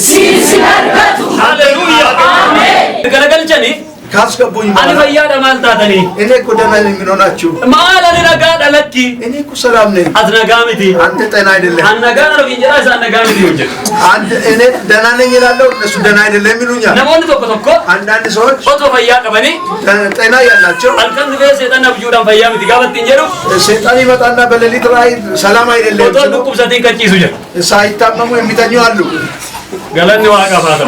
ሃሌሉያ አሜን ገለገልቸኒ ካስገቡኝ አኒ ፈያደ ማልታተኒ እኔ እኮ ደህና ነኝ። ምን ሆናችሁ? ማላኒ ነጋ ደለኪ እኔ እኮ ሰላም ነኝ። አትነጋሚቲ አንተ ጤና አይደለም። አነጋና ነው እንጀራ ሳነጋሚቲ ወጀ አንተ እኔ ደህና ነኝ እላለሁ፣ እነሱ ደህና አይደለም ይሉኛል። ነሞን ቶኮ ቶኮ አንዳንድ ሰዎች ኦቶ ፈያ ቀበኒ ጤና ያላቸው አልከን ገ ሰይጣን አብጁዳን ፈያሚቲ ጋበት እንጀሩ ሰይጣን ይመጣና በሌሊት ላይ ሰላም አይደለም ኦቶ ዱቁብ ሰቲን ከጪሱ ጀ ሳይታመሙ የሚተኙ አሉ። ገለኒ ዋቃ ፋታ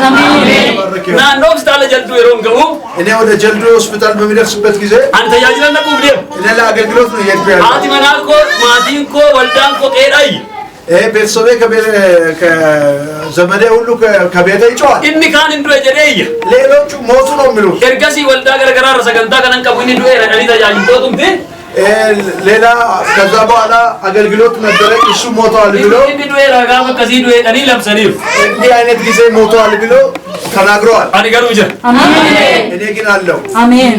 ናኖ ሆስፒታል ጀልዱ የሮን ገቡ እኔ ወደ ጀልዱ ሆስፒታል በሚደርስበት ጊዜ አንተ ያጅለና ቁብዴም እኔ ለአገልግሎት ነው የሄድኩ ያለው። አቲ መናልኮ ማቲንኮ ወልዳንኮ ቄዳይ ቤተሰቤ ከዘመዴ ሁሉ ከቤተ ይጮሃል። ኢኒ ካን እንዱ ጀደይ ሌሎቹ ሞቱ ነው የሚሉት። ኤርገሲ ወልዳ ገረገራ ረሰገንታ ከነን ቀቡኒ ዱ ኤረኒ ተጃጅቶቱም ሌላ ከዛ በኋላ አገልግሎት ነበረ። እሱ ሞተዋል ብሎ ኢኒ ዱ ኤራ ጋር ከዚ ዱ ኤኒ ለምሰኒው እንዲህ አይነት ጊዜ ሞተዋል ብሎ ተናግረዋል። አኒ ገሩ ጀ አሜን እኔ ግን አለው። አሜን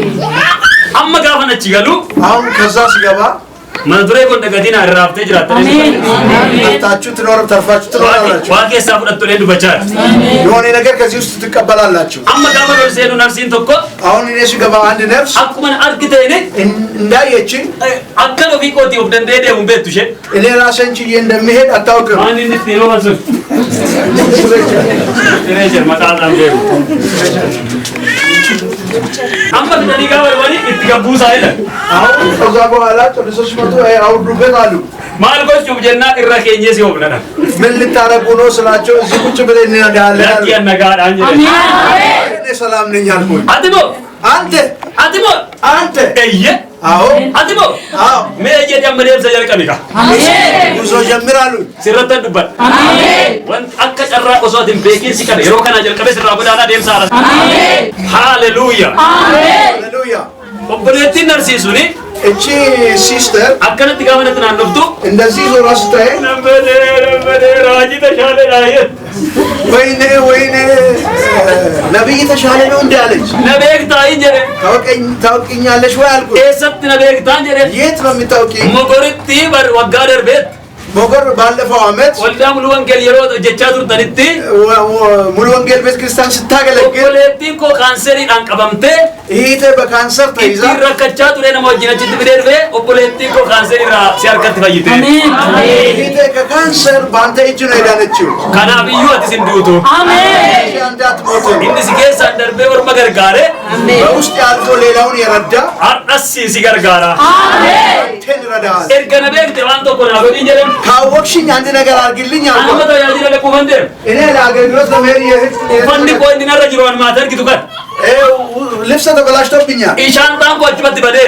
አመ ጋፈነች ገሉ አሁን ከዛ ስገባ መድሬ ኮንደ ገዲና ራፍቴ ጅራተ አሜን ታችሁ ተርፋችሁ ትኖራላችሁ። ዋቄ ሳፍደቱ ለዱ በቻል የሆነ ነገር ከዚህ ውስጥ ትቀበላላችሁ። አመ ጋፈነ ሰይዱ ነፍሲን ተኮ አሁን እኔ ስገባ አንድ ነፍስ አኩመን አርግተኔ እንዳየችኝ አከሎ ቢቆቲ ወብደን ደደ ወንበቱሽ እኔ ራሴን ችዬ እንደምሄድ አታውቅም። ማን እንት ነው ማለት ትሬጀር መጣጣም ገቡ አመ ከዲ ጋር ወኒ እትገቡ ሳይለ አሁን ከዛ በኋላ ጥርሶች መጡ አውርዱበት አሉ። ማልቆቹ ጀና እረከኘ ሲወብለና ምን ልታረጉ ነው ስላቸው እዚህ ቁጭ ብለን እንሄዳለን። ለቂ ያነጋር አንጀ እኔ ሰላም ነኝ አልኩኝ። አትቦ አንተ እየ አዎ አትቦ አዎ መጀ ደምደም ሰጀልቀሚካ አሜን ጉዞ ጀምራሉ። ሲረተን ዱበት አሜን ወን አከ ጨራ ቆሶትን ቤኪን ሲቀር የሮ ከና ጀልቀበ ሲራ ጎዳና ደም ሳራ አሜን ሃሌሉያ አሜን ሃሌሉያ ኦብሌቲ ነርሲሱኒ እቺ ሲስተር አከነት ጋመነት ናንፍቱ እንደዚህ ዞራ ስታይ ነበር ራጂ ተሻለ ላይ ወይኔ ነብይ ተሻለ ነው እንዳለች ነብይ ታይጀረ ታውቂኛለሽ ወይ አልኩ እሰት ነብይ ታንጀረ የት ነው የምታውቂኝ ሞጎርቲ በር ወጋደር ቤት ሞገር ባለፈው አመት ወልዳ ሙሉ ወንጌል የሮጥ ጀቻቱር ተንቲ ሙሉ ወንጌል ቤተ ክርስቲያን ስታገለግል ኦሌቲን ኮ ካንሰሪ አንቀበምቴ ይሄ በካንሰር ተይዛ ይረከቻቱ ለነ ሞጅነች ትብደርበ ኦሌቲን ኮ ካንሰሪ ራ ሲያርከት ፈይቴ አሜን ይሄ ከካንሰር ባንተ እጅ ነው የዳነችው ከናብዩ አትስ እንዱቱ አሜን አንዳት ሞት እንስ ጌሳ እንደርበ ወር መገርጋረ በውስጥ ያልፎ ሌላውን የረዳ አርዳስ ሲገርጋራ አሜን ተንረዳ ኤርገነ ቤት ዋንቶ ኮና ወዲጀለም ካወቅሽኝ አንድ ነገር አድርግልኝ አልኩ አመቶ ያጅለ ለቁፈንደ እኔ ለአገልግሎት ለመሄድ ፈንድ ቆይ እንዲነረ ጅሮን ማተር ግቱከት ልብስ ተበላሽቶብኛል ኢሻንታን ቆጭ በት በደ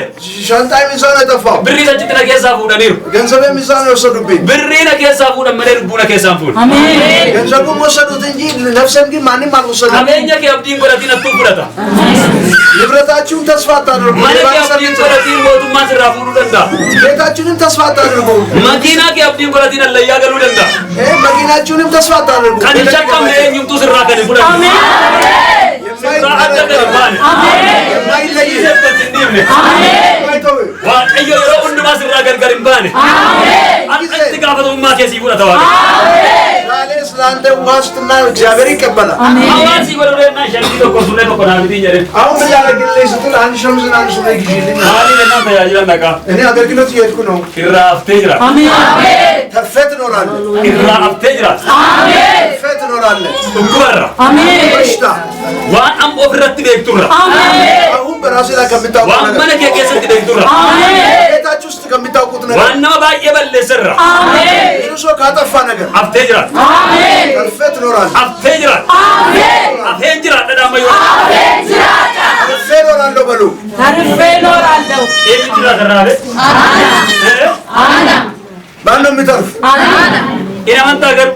ሻንጣይ ሚዛን ነው የጠፋው ብሪ ሰጭት ለከሳ ፉደኒሩ ገንዘቤ ሚዛን ነው የወሰዱብኝ ብሪ ለከሳ ፉደ መለር ቡነ ከሳን ፉድ አሜን ገንዘቡን ወሰዱት እንጂ ነፍሴን ግን ማንም አልወሰደም አሜኛ ከአብዲን ቆራቲን አቱ ፉደታ ንብረታችሁን ተስፋ አታድርጉ ማለ ከአብዲን ቆራቲን ሞቱማ ስራፉሉ ደንዳ ቤታችሁንም ተስፋ አታድርጉ መኪና ከአብዲን ቆራቲን ለያገሉ ደንዳ መኪናችሁንም ተስፋ አታድርጉ ከንቻቀም ለኝምቱ ስራ ከን ፉደ አሜን የማይለይ ዋቀዮ የሮን ማስራ ገርገርም ባነ አንተ ጋፈቱማ ከሲ ፉደታዋ ስለአንተ ዋስትና እግዚአብሔር ይቀበላል አዋሲ ወረረና ሸንዲቶ ኮሱለ ተቆና ቢዲጀረ አሁን ምን ላደርግልህ ስትል አንድ ሸምዝና አንድ ሱሪ ግዢልኝ አሊ ለናንተ ያጅላንዳካ እኔ አገልግሎት እየሄድኩ ነው ኢራፍቴጅራ አሜን ተርፌ ትኖራለህ ኢራፍቴጅራ ተርፌ ትኖራለህ ኡጉራ አሜን በሽታ ዋን አም ኦፍረት ቤክቱራ አሜን አሁን በራሴ ላይ ከምታውቁት ዋን ነገር መነከ ከሰት ቤክቱራ አሜን ቤታችሁ ውስጥ ከምታውቁት ነገር ዋና ባየበለ ሰራ አሜን ብዙ ሰው ካጠፋ ነገር አፍቴጅራ አሜን ተርፌ ትኖራለህ አፍቴጅራ አሜን አፍቴጅራ ደዳማዩ ተርፌ እኖራለሁ በሉ ተርፌ እኖራለሁ ኤምጅራ ተራለ አና ማነው የሚተርፍ ኢናንታ ገር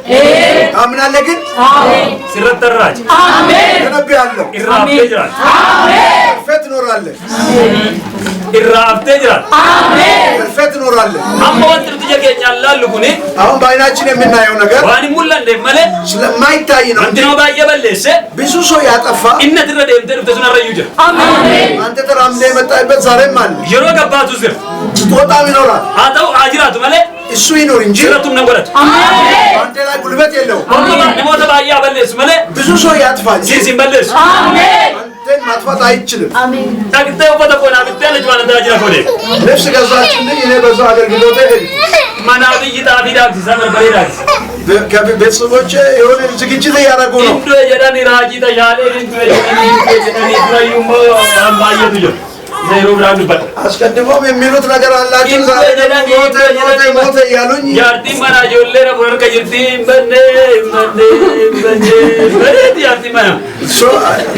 ታምናለህ ግን አሜን ሲረተራጅ አሜን ተነብያለሁ ኢራፍቴጅራ አሜን ተርፌ ትኖራለህ ኢራፍቴጅራ አሜን ተርፌ ትኖራለህ አሞት ትጀገኛ ላልኩኒ አሁን በአይናችን የምናየው ነገር ዋኒ ሙላ እንደመለ ስለማይታይ ነው እንጂ አንተው ባየበለሰ ብዙ ሰው ያጠፋ ኢነት ረደም ተርፍተና ረዩጀ አሜን አንተ ተራምደ የመጣበት ዛሬም አለ የሮ ገባቱ ዝር ስጦታም ይኖራል አተው አጅራቱ መለ እሱ ይኖር እንጂ ሲረቱም ነገረት አሜን አንተ ላይ ጉልበት የለውም ወንማ ነሞተ ባያበለስ መለ ብዙ ሰው ያጥፋ እንጂ ሲሲምበለስ አሜን አንተን ማጥፋት አይችልም አሜን ታግተው ወተቆና ብትያለች ማለት አጅራ ኮዴ ልብስ ገዛችልኝ እኔ በዛ አገልግሎት ሄድ ማናብይ ጣፊዳክ ሰመር በሬዳክ ቤተሰቦቼ የሆነ ዝግጅት እያደረጉ ነው እንዶ የዳኒ ራጂ ተሻለ እንዶ የዳኒ ፍራዩሞ አምባየቱ ጀ ዘይሮ ብራንድ በት አስቀድሞም የሚሉት ነገር አላችሁ ዛሬ ደግሞ ሞተ እያሉኝ ያርቲ ማና ጆሌ ረቡር ከጅርቲ በነ በሬት ያርቲ ማና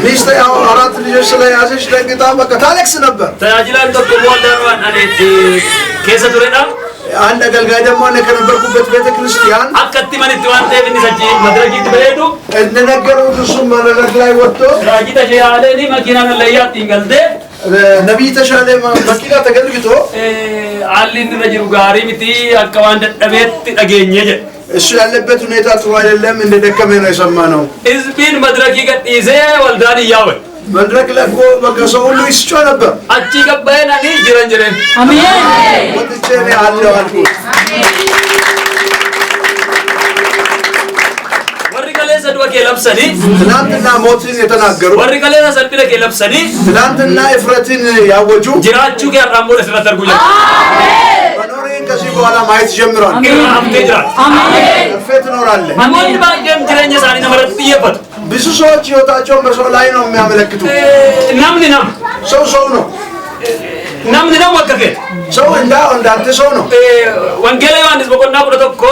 ሚስቴ ያው 4 ልጆች ስለያዘች ደንግጣ በቃ ታለቅስ ነበር ታጅላን ተቆ ወልዳን አኔት ከሰ ቱረዳ አንድ አገልጋይ ደግሞ እኔ ከነበርኩበት ቤተክርስቲያን አከቲ ማንት ዋንተ ብንሰጪ መድረጊት በሄዱ እንደነገሩት እሱም መድረክ ላይ ወጥቶ ራጂ ተሻለ እኔ መኪና ለያት ይንገልደ ነቢይ ተሻለ መኪና ተገልግጦ አሊን ረጅሩ ጋሪ ሚቲ አካዋን ደደቤት ተገኘ ጀ እሱ ያለበት ሁኔታ ጥሩ አይደለም እንደደከመ ነው የሰማነው ህዝብን መድረክ ይገጥይዘ ወልዳን ያወ መድረክ ላይ እኮ በቃ ሰው ሁሉ ይስጮ ነበር አቺ ገባየን አኒ ጅረን አሜን ወጥቼ ነው አለው አልኩት ሰድወክ የለብሰኒ ትናንትና ሞትን የተናገሩ ወሪ ከሌላ ሰልቢለክ የለብሰኒ ትናንትና እፍረትን ያወጁ ጅራቹ ያራሞ ለስራተርጉ ጀ መኖሬን ከዚህ በኋላ ማየት ጀምሯል አፍቴጅራ አሜን ተርፌ ትኖራለህ አሞን ባገም ጅረኛ ሳኒ ነመረት ይየፈት ብዙ ሰዎች ህይወታቸውን በሰው ላይ ነው የሚያመለክቱ ናምን ሰው ነው ናምን ነው ወከከ ሰው እንዳንተ ሰው ነው ወንጌል ዮሐንስ በቆና ቁረቶኮ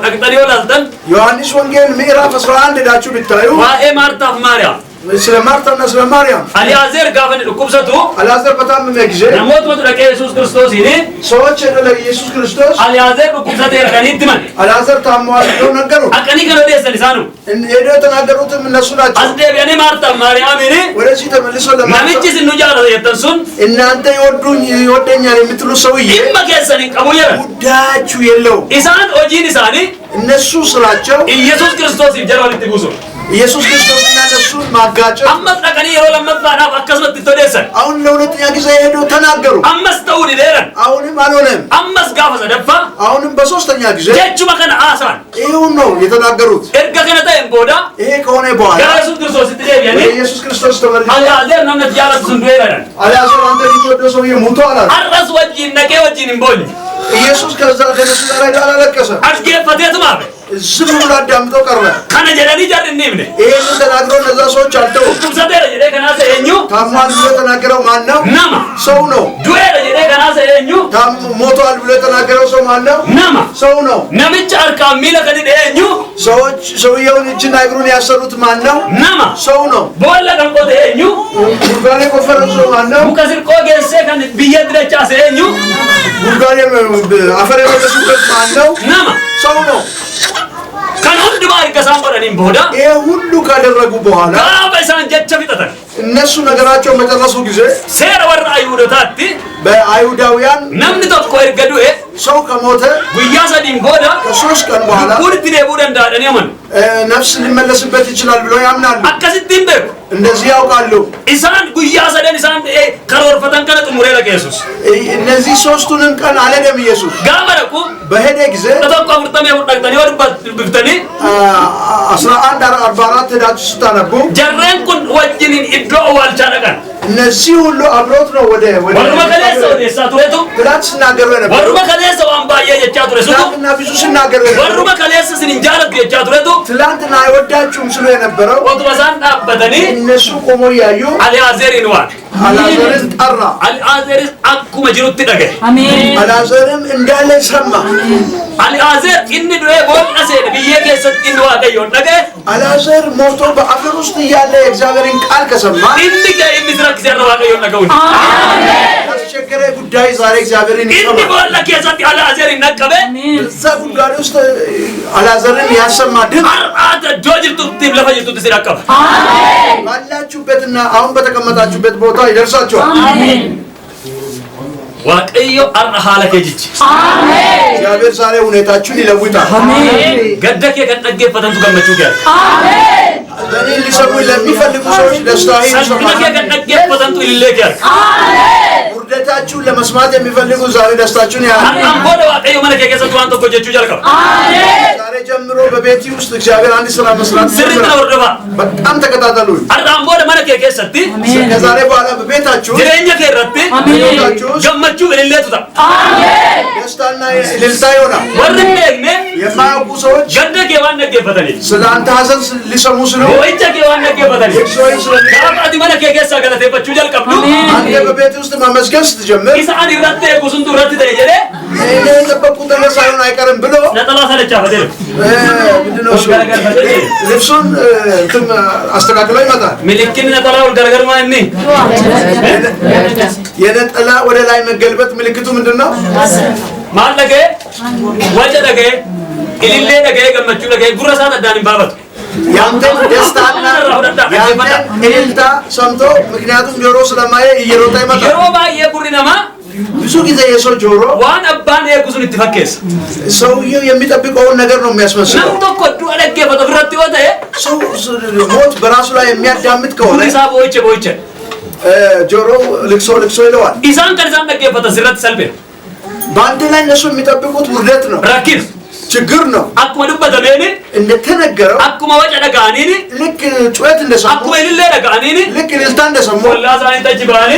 አቅጠሊዮ ላልተን ዮሐንስ ወንጌል ምዕራፍ 11 ዳችሁ ብታዩ ዋኤ ማርታ ማርያም ስለ ማርታና ስለ ማርያም አልዓዛር ጋፈን ዱኩብሰቱ አልዓዛር በጣም የሚያግዘ ነሞት ወደ ኢየሱስ ክርስቶስ ይኔ ሰዎች ወደ ኢየሱስ ክርስቶስ አልዓዛር ዱኩብሰተ ረከኒት ማን አልዓዛር ታሟል ብለው ነገሩ አቀኒ ከነደ ሰልሳኑ ሄደው ተናገሩትም እነሱ ናቸው አስደቢያኔ ማርታ ማርያም ይኔ ወደዚህ ተመልሶ ለማንቺ ስንጃለ የተንሱን እናንተ ይወደኛል የምትሉ ሰውዬ ይመከሰን ቀሙየረ ጉዳያችሁ የለው ኢሳን ኦጂን ኢሳኒ እነሱ ስራቸው ኢየሱስ ክርስቶስ ይጀራል ትጉሱ ኢየሱስ ክርስቶስና እነሱን ማጋጨት አመት ቀኒ የሮ ለመጣና አከስመት ተደሰ አሁን ለሁለተኛ ጊዜ ሄደው ተናገሩ አመስ ተውዲ ደረን አሁንም አልሆነም አመስ ጋፈ ዘደፋ አሁንም በሶስተኛ ጊዜ ጀቹ መከነ አሳን ይሄው ነው የተናገሩት እርገ ከነታ እንቦዳ ይሄ ከሆነ በኋላ ኢየሱስ ክርስቶስ ትደቢያኔ ኢየሱስ ክርስቶስ ተመልሶ አልዓዛር ነምነት ያላት ዝንዶ ይረዳል አልዓዛር አንተ ሊወደው ሰውዬ ሞቷል አለ አራስ ወጂን ነቄ ወጂን እንቦኝ ኢየሱስ ከዛ ከነሱ ጋር ሄዶ አላለቀሰ አስገፈቴት ማበ ዝም ብሎ አዳምጠው ቀረ ከነ ጀለኒ ጃር እንምነ ይሄን ተናግሮ እነዛ ሰዎች አልተው ቱምሰተ ለጀደ ከናሰ የኙ ታሟል ብሎ የተናገረው ማን ነው ናማ ሰው ነው ዱኤ ለጀደ ከናሰ የኙ ሞቷል ብሎ የተናገረው ሰው ማን ነው ናማ ሰው ነው ነምጭ አርካ ሚለ ከዲደ የኙ ሰዎች ሰውየውን እጅና እግሩን ያሰሩት ማን ነው ናማ ሰው ነው ቦላ ቀንቆተ የኙ ጉድጓድ የቆፈረው ሰው ማን ነው ሙከስር ቆገሰ ከን ቢየት ደቻሰ የኙ ጉድጓድ አፈር የመለሱበት ማን ነው ናማ ሰው ነው ከንሁንድ ባር ከሳንቆረኒም ቦዳ ይሄ ሁሉ ካደረጉ በኋላ በሳን ጀቸ ፊጠተን እነሱ ነገራቸው በጨረሱ ጊዜ ሴረ ወራ አይሁዶታቲ በአይሁዳውያን ነምን ተኮ እርገዱ ሰው ከሞተ ጉያ ሰዲም ቦዳ ከሶስት ቀን በኋላ ጉርት ደቡዳ እንዳደን ያመን ነፍስ ሊመለስበት ይችላል ብለው ያምናሉ አከሲቲም በ እንደዚህ ያውቃሉ ኢሳን ጉያ ሰደን ኢሳን ከሮርፈተን ከነ ጥሙሬ ለኢየሱስ እነዚህ ሶስቱንም ቀን አለደም ኢየሱስ ጋመረኩ በሄደ ጊዜ ተጠቋ ወርተም ያወጣኝ ወርባት ብፍተኒ 11:44 ሄዳችሁ ስታነቡ ጀረን ኩን ወጅኒን ኢዶ ዋልቻለቀን እነዚህ ሁሉ አብሮት ነው ወደ ወሩመ ከለሰ ወደ ሳቱሬቱ ትላንት ሲናገሩ ነበር ወሩመ ከለሰ ዋምባየ የቻቱሬሱ ትላንትና ብዙ ሲናገሩ ነበር ወሩመ ከለሰ ሲንጃለት የቻቱሬቱ ትላንትና አይወዳችሁም ስለ የነበረው ወጥበሳን አበተኒ እነሱ ቆሞ ያዩ አልዓዛር ይንዋል አልዓዛርን ጠራ አልዓዛር አኩመ ጅሩት ደገ አሜን አልዓዛርም እንዳለ ሰማ አልዓዛር ኢን ዱኤ ቦልአሴ ብዬ ከሰጥ ኢንዋቀዮ ደገ አልዓዛር ሞቶ በአፈር ውስጥ ያለ የእግዚአብሔርን ቃል ከሰማ ኢንዲገ ኢንስራክ ዘራዋቀዮ ደገው አሜን አስቸገረ ጉዳይ ዛሬ እግዚአብሔርን ኢንዲ ይሰማ ቦላ ከሰጥ አልዓዛር ይነቀበ እዛ ጉዳይ ውስጥ አልዓዛርን ያሰማ ድምፅ አርአተ ጆጅርቱ ቲም ለፈጅቱ ሲራቀበ አሜን ባላችሁበትና አሁን በተቀመጣችሁበት ቦታ ይደርሳችኋል አሜን ዋቀዮ አርአ ሐለከጅች አሜን እግዚአብሔር ዛሬ ሁኔታችሁን ይለውጣል አሜን ገደከ ከጠገፈተንቱ ገመቹ ጋር አሜን እኔ ሊሰሙ ለሚፈልጉ ሰዎች ደስታዬ ሰልፍነከ ይሰማል ከጠገፈተንቱ ይለከ አሜን ውርደታችሁን ለመስማት የሚፈልጉ ዛሬ ደስታችሁን ያያሉ አርአም ቦደ ዋቀዮ መነከ ከሰጡ አንተ ኮጀቹ ጀልከው አሜን ዛሬ ጀምሮ በቤቲ ውስጥ እግዚአብሔር አንድ ስራ መስራት ስርት ነው ወርደባ በጣም ተከታተሉኝ አርአም ቦደ መነከ ከሰቲ ከዛሬ በኋላ በቤታችሁ ጅሬኛ ከረቲ በቤታችሁ ውስጥ ገመቹ እልለቱታ አሜን ደስታና እልልታ ይሆናል ወርነግነ የማያውቁ ሰዎች ገደከ ዋነገፈተኒ ስለ አንተ ሀዘን ሊሰሙ ስለ ወይቸ ከዋነገፈተኒ ሰዎች ስለ ጋፋቲ መነከ ከሳ ገለቴፈቹ ጀልቀብሉ አንተ በቤት ውስጥ ማመስገን ስትጀምር ኢሳን ይረተ ጉሱንቱ ረተ ተጀለ እኔ የጠበቅኩት ነገር ሳይሆን አይቀርም ብሎ ነጠላ ሰለቻ ፈደል ምንድነው እሱ ልብሱን እንትን አስተካክሎ ይመጣል ምልክን ነጠላው ገርገር ማንኒ የነጠላ ወደ ላይ መገልበጥ ምልክቱ ምንድነው ማለገ ወጨ ደገ ኢሊሌ ደገ ገመቹ ደገ ጉረሳ ተዳኒ ባበት ያንተን ደስታና ያንተን እልልታ ሰምቶ ምክንያቱም ጆሮ ስለማየ እየሮጠ ይመጣል የሮ ባየ ጉሪነማ ብዙ ጊዜ የሰው ጆሮ ዋን አባን የጉዙን ይተፈከስ ሰውየው የሚጠብቀውን ነገር ነው የሚያስመስለው ነው ተቆዱ አለገ በተፍረት ወደ ሰው ሞት በራሱ ላይ የሚያዳምጥ ከሆነ ሂሳብ ቦይቼ ጆሮ ልቅሶ ይለዋል ኢሳን ከዛን ደገ በተስረት ሰልበ በአንድ ላይ እነሱ የሚጠብቁት ውርደት ነው ረኪስ ችግር ነው አኩመ ዱበተሜኒ እንደተነገረው አኩመ ወጨ ደጋኒኒ ልክ ጩኸት እንደሰሙ አኩመ ኢሊሌ ደጋኒኒ ልክ እልልታ እንደሰሙ ወላ ሳይን ተጅባኒ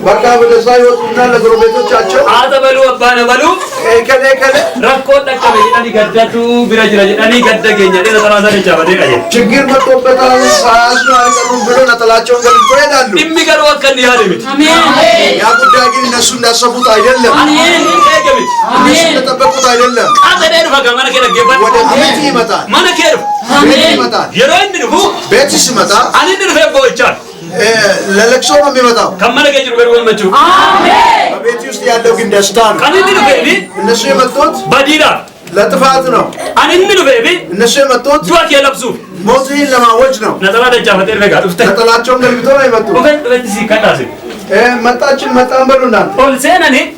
በቃ ወደዛ ይወጡና ለጎረቤቶቻቸው አተበሉ አባነ በሉ ከለ ረኮ ደቀበ ይላል ይገደቱ ቢራጅራ ይላል ይገደገኛ ለተራሳ ለቻበደ ቀየ ችግር መጥቶበታል ሳያስኑ አልቀሩም ብሎ ነጠላቸውን ገልጦ ይሄዳሉ። የሚገርም ወከል ያለምት ያ ጉዳይ ግን እነሱ እንዳሰቡት አይደለም። እነሱ እንደጠበቁት አይደለም። ወደ ቤት ይመጣል። ቤት ይመጣል። ቤት ሲመጣ ለለቅሶ ነው የሚመጣው። በቤት ውስጥ ያለው ግን ደስታ ነው። እነሱ የመጡት ለጥፋት ነው። እነሱ የመጡት ሞትን ለማወጅ ነው። ነጠላቸውን ገልብጠው ነው የመጡት። መጣን በሉና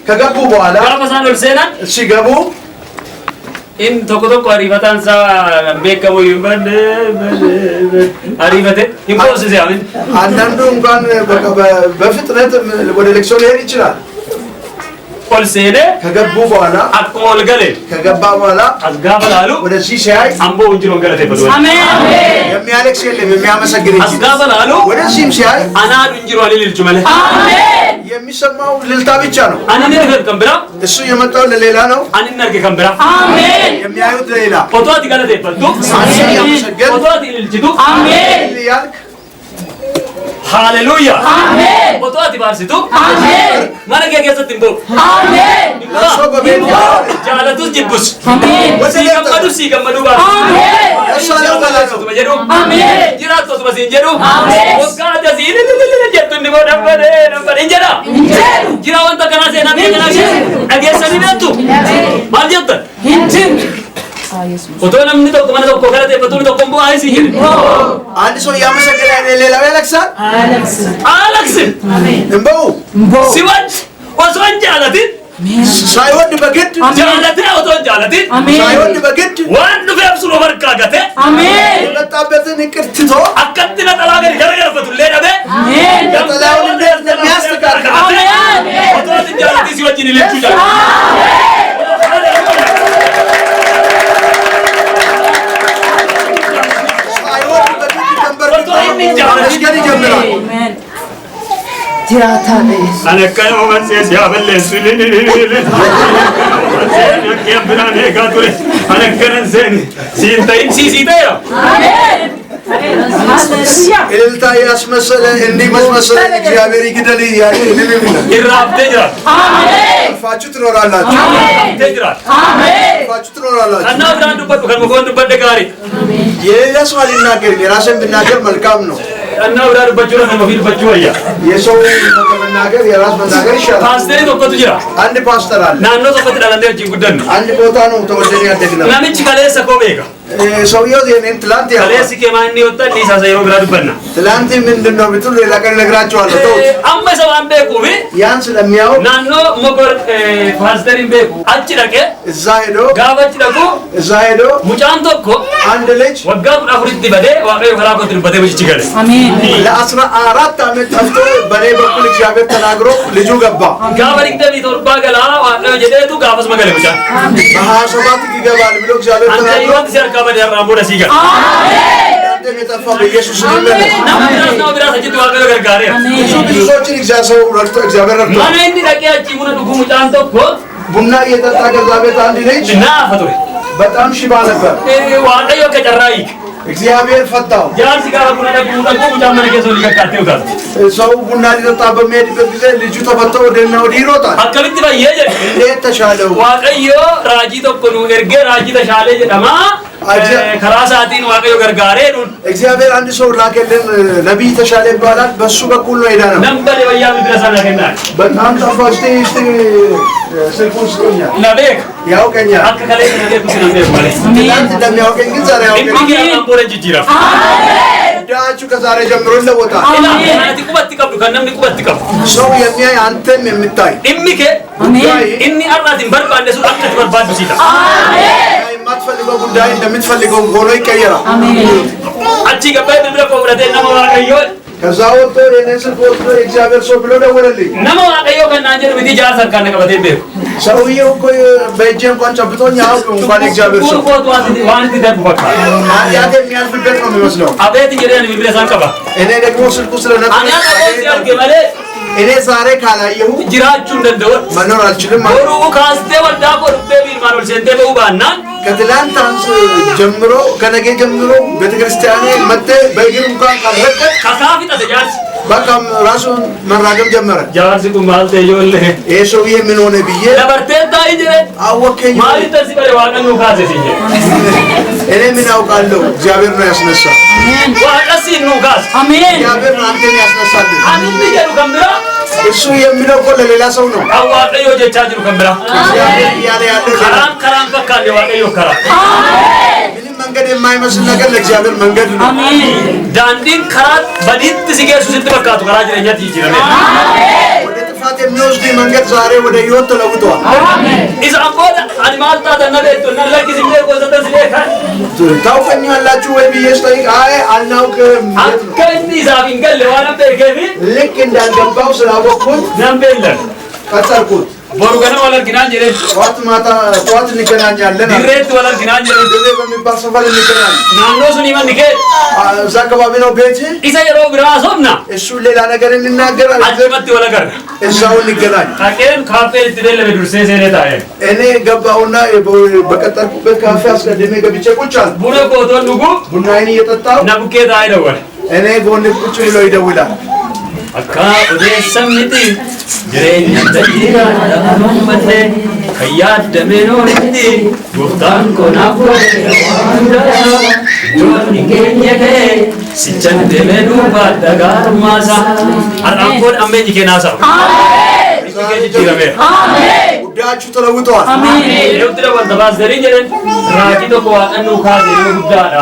ከገቡ በኋላ ሲገቡ in tokko arifatansa beekamu yubal arifate impossible ያምን አንዳንዱ እንኳን በፍጥነት ወደ ለቅሶ ሊሄድ ይችላል። ፖልሴደ ከገቡ በኋላ አቆል ገለ ከገባ በኋላ አስጋበላሉ ወደዚህ ሲያይ አምቦ እንጅሮ ገለተ በሉ አሜን የሚያለቅስ የለም የሚያመሰግን እንጂ አስጋበላሉ ወደዚህም ሲያይ አናዱ እንጅሮ አለልጅ ማለት አሜን የሚሰማው ልልታ ብቻ ነው። አንነ ነገር ከምብራ እሱ የመጣው ለሌላ ነው። አንነ ነገር ከምብራ አሜን የሚያዩት ሌላ ፎቶት ገለተ በሉ ፎቶት ይልጅቱ አሜን ያልክ ሃሌሉያ አሜን ፎቶት ይባርሲቱ አሜን ማረገ ገሰትምቦ አሜን ለሶ በቤት ጃለቱስ ጅቡስ አሜን ሲገመዱ ባር አሜን እሳለው ገላቱ በጀሩ አሜን ጅራቶ በሲንጀሩ አሜን ወጋደ ሲል ጀቱ እንዲቦ ነበር እንጀራ ጅራ ወንተ ከናሴ ናሜ ከናሴ አገሰኒ ነቱ ማልጀተ ፎቶ ለምን ነው ተቆመነ ተቆከረተ ፎቶ ተቆምቦ አይሲ አንድ ሰው ያመሰግናል ሌላው ያለቅሳል አለቅስ እንበው ሲወድ ወሶንጀ አለትን ሳይወድ በግድ ጃለተ ወሶንጀ አለትን ሳይወድ በግድ ወንድ ፈብስሎ ወርቃገተ አሜን የመጣበትን ይቅርትቶ አከትነ ጠላገር ገረገረፈቱ ለደበ አሜን ጠላውን እንደሚያስተካክል አሜን ፎቶ ጃለተ ሲወጅን ለቹ ጃ መስገድ ይጀምራል። አነከነ ወንሴስ ያበለስ ያብራኔ ጋቱሬ አነከነ ዘን ሲንታይ ሲሲታዮ አሜን እልልታ ያስመሰለ እንዲህ መስመሰለ እግዚአብሔር ይግደል ያለ ይራብተ ይራ አሜን ፋችሁ ትኖራላችሁ። ተጅራ አሜን ፋችሁ ትኖራላችሁ። እና ብራንዱ በዱ ከመቆንዱ በደጋሪ የሌላ ሰው አልናገር የራስን ብናገር መልካም ነው። እና ብራንዱ በጁራ ነው ፊል በጁያ የሰው መናገር የራስ መናገር ይሻላል። ፓስተር ተቆጡ ይራ አንድ ፓስተር አለ። ናኖ ተቆጡ ዳላንደ እጅ ጉደን አንድ ቦታ ነው ተወልደን ያደግነው። ናምጭ ከለሰ ኮቤጋ ሰውየው የኔን ትላንት ያው ከለስ ከማን ይወጣ ሊሳሳ ይሮ ብራዱ በና ትላንት ምንድነው ብትሉ ሌላ ቀን እነግራቸዋለሁ። ተውት አማ ሰዋን በቁቤ ያን ስለሚያው ናኖ ሞጎር ፓስተርን በቁ አጭዳቀ እዛ ሄዶ ጋባጭ ደቁ እዛ ሄዶ ሙጫን ተኮ አንድ ልጅ ወጋቱ አፍሪት በደ ዋቀዩ ከላኮት በደ ብቻ ይገለ አሜን ለ14 ዓመት ጠፍቶ በኔ በኩል እግዚአብሔር ተናግሮ ልጁ ገባ። ጋበሪክ ደቢ ተርባ ገላ ዋቀዩ ጀደቱ ጋፈስ መገለ ብቻ በ27 ይገባል ብሎ እግዚአብሔር አንተ ተናግሮ ይወት ሲያርካ በደ ያራሙ ደስ ይገል እናንተም የጠፋ በኢየሱስ ስም ይመለስ። ናምራስ ነው ብራስ እጅ ዋቀዩ ገርጋሪ ብዙ ሰዎችን እግዚአብሔር ረድቶ ማነ እንዲ ደቂያቺ ሙነ ዱጉ ሙጫን ተኮ ቡና እየጠጣ ገዛ ቤት አንድ ልጅ እና ፈቶሪ በጣም ሽባ ነበር። ዋቀዩ ከጨራይክ እግዚአብሔር ፈታው። ጃርሲ ጋር ቡና ደጉ ደጉ ሙጫን መነከ ሰው ሊከካቴው ጋር ሰው ቡና ሊጠጣ በሚሄድበት ጊዜ ልጁ ተፈቶ ወደና ወዲህ ይሮጣል። አከብት ባየጀ እንዴት ተሻለው? ዋቀዩ ራጂ ተኮኑ ኤርጌ ራጂ ተሻለ ጀዳማ ከራሳቲን ዋቀዩ ገርጋሬ ዱን እግዚአብሔር አንድ ሰው ላከልን ነብይ ተሻለ ይባላል። በሱ በኩል ነው ሄዳ ነው ነበር የበያ ምድረሳ ለከና በጣም ጠፋስቲ ስልኩን ስጦኛል ነቤክ ያውቀኛል። አከከለ ነቤክ ስለነቤክ ማለት ትናንት እንደሚያውቀኝ ግን ዛሬ ያውቀኛል። እንዲህ ያምቦረ ጅጅራ ዳችሁ ከዛሬ ጀምሮ ይለወጣል። አናቲ ቁበት ይቀብዱ ከነም ቁበት ይቀብዱ ሰው የሚያይ አንተም የምታይ እሚከ እኒ አራቲን በርባንደሱ አከት በርባዱ ሲታ የማትፈልገው ጉዳይ እንደምትፈልገው ሆኖ ይቀየራል። አቺ ገባይ ብብረ ቆብረተ ነማ ዋቀዮ ከዛ ወጥቶ የኔን ስልክ ወጥቶ የእግዚአብሔር ሰው ብሎ ደወለልኝ። ነማ ዋቀዮ ከናንጀር ቢቲ ጃር ሰርካነ ቀበቴ ቤ ሰውዬው እኮ በእጄ እንኳን ጨብጦኝ አያውቅም። እንኳን የእግዚአብሔር ሰው ዋንቲ ደብ በቃ ኃጢአት የሚያልፍበት ነው የሚመስለው። አቤት እንጀራን ቢብለሳን ቀባ እኔ ደግሞ ስልኩ ስለነበር አና ያርገ ማለ እኔ ዛሬ ካላየሁ ጅራችሁ እንደው መኖር አልችልም። ወሩ ካስቴ ወዳ ቆርቤ ቢማኖል ሰንቴ በውባና ከትላንት ጀምሮ ከነገ ጀምሮ ቤተክርስቲያኔ መጥተ በእግር እንኳን ካልረገጥ ካካፊ ተጃስ በቃም ራሱን መራገም ጀመረ። ጃርስ ቁማል ተጆለ ይሄ ሰውዬ ምን ሆነ ብዬ ለበርቴታ ይጀረ አወከኝ። ማሊ ተዚህ በለ ዋቀኑ ካዘሲኝ እኔ ምን አውቃለሁ? እግዚአብሔር ነው ያስነሳ። አሜን። ዋቀሲ ነው ካስ አሜን። እግዚአብሔር ነው አንተን ያስነሳል። አሚን ይጀሩ ከምራ እሱ የሚለው እኮ ለሌላ ሰው ነው። አዋቀዮ ጀቻጅሩ ከምራ እግዚአብሔር ያለ ያለ ከራም በቃ ለዋቀዮ ከራ ምንም መንገድ የማይመስል ነገር ለእግዚአብሔር መንገድ ነው። አሜን። ዳንዲን ከራት በዲት ሲገሱ ስትበቃቱ ከራ ጅረኛት ይጅራል ወደ ጥፋት የሚወስድ መንገድ ዛሬ ወደ ህይወት ተለውጧል። አሜን። ኢዛ አቆዳ አኒማልታ ተነበይቶ ነለኪ ሲለ ቆዘተ ሲለካ ታውቀኛላችሁ ወይ ብዬ ስጠይቅ አይ አልናውቅም። አከንዲ ዛቢን ገለ ዋና በከፊ ልክ እንዳልገባው ስላወቅኩት ነምበለ ቀጠርኩት። ቦሩ ገና ወለር ግናን ጀረ ጠዋት ማታ ጠዋት እንገናኛለን። ድሬት ወለር ግናን ጀረ ድሬ በሚባል ሰፈር እንገናኝ። ናኖ ሱኒ መንከ እዛ አካባቢ ነው ቤት። ኢሳ የሮ ብራሶና እሱ ሌላ ነገር እንናገራለን። አልመት ወለገር እዛው እንገናኝ። ታቄን ካፌ ትደለ በዱርሴ ሰኔታ እኔ ገባሁና በቀጠርኩበት ካፌ አስቀድሜ ገብቼ ቁጭ አልኩ። ቡነ ቆቶ ንጉ ቡናዬን እየጠጣሁ ነቡኬታ አይደወል እኔ ጎን ቁጭ ብሎ ይደውላል። አካ ኦዴሰምቲ ጅሬኛ ተጂራ ዳመቴ ከያደሜኖ እንዲ ጉፍታን ኮናፎ ጆኒ ኬኘከ ሲቸን ደሜኑ ባደጋር ማሳ አራንኮን አሜኝ ኬናሳ አሜን። ጉዳያችሁ ተለውጧል። አሜን። የውትረ ወንተባስ ደሪ ጀረን ራቂቶ ቆዋቀኑ ካዜ ጉዳዳ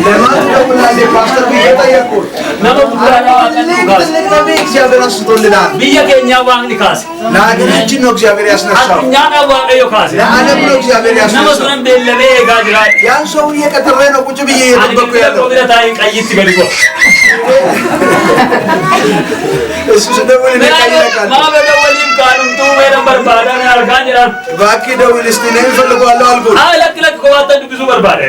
ለማን ደውላለህ? ፓስተር ብዬ ጠየቅኩት። ነሞ ጉዳዳ ዋቀኑ ካዝ ትልቅ ነቢይ እግዚአብሔር አንስቶልናል። ብየ ኬኛ ዋንዲ ካዝ ለሀገራችን ነው እግዚአብሔር ያስነሳው። አጥኛና ዋቀዮ ካዝ ለዓለም ነው እግዚአብሔር ነሞ ያስነሳው። ሱነም ደለቤ ጋጅራ ያን ሰውዬ ቀጥሬ ነው ቁጭ ብዬ እየጠበቅኩ ያለው። ታይ ቀይት በልቆ እሱ ስደውል እኔ ቀይረቃል። ማበደወሊም ካሉምቱ ወይም በርባዳን ያርጋጅራ እባክህ ደውል እስቲ እኔ እፈልገዋለሁ አልኩት። ለክ ከዋጠን ብዙ በርባደ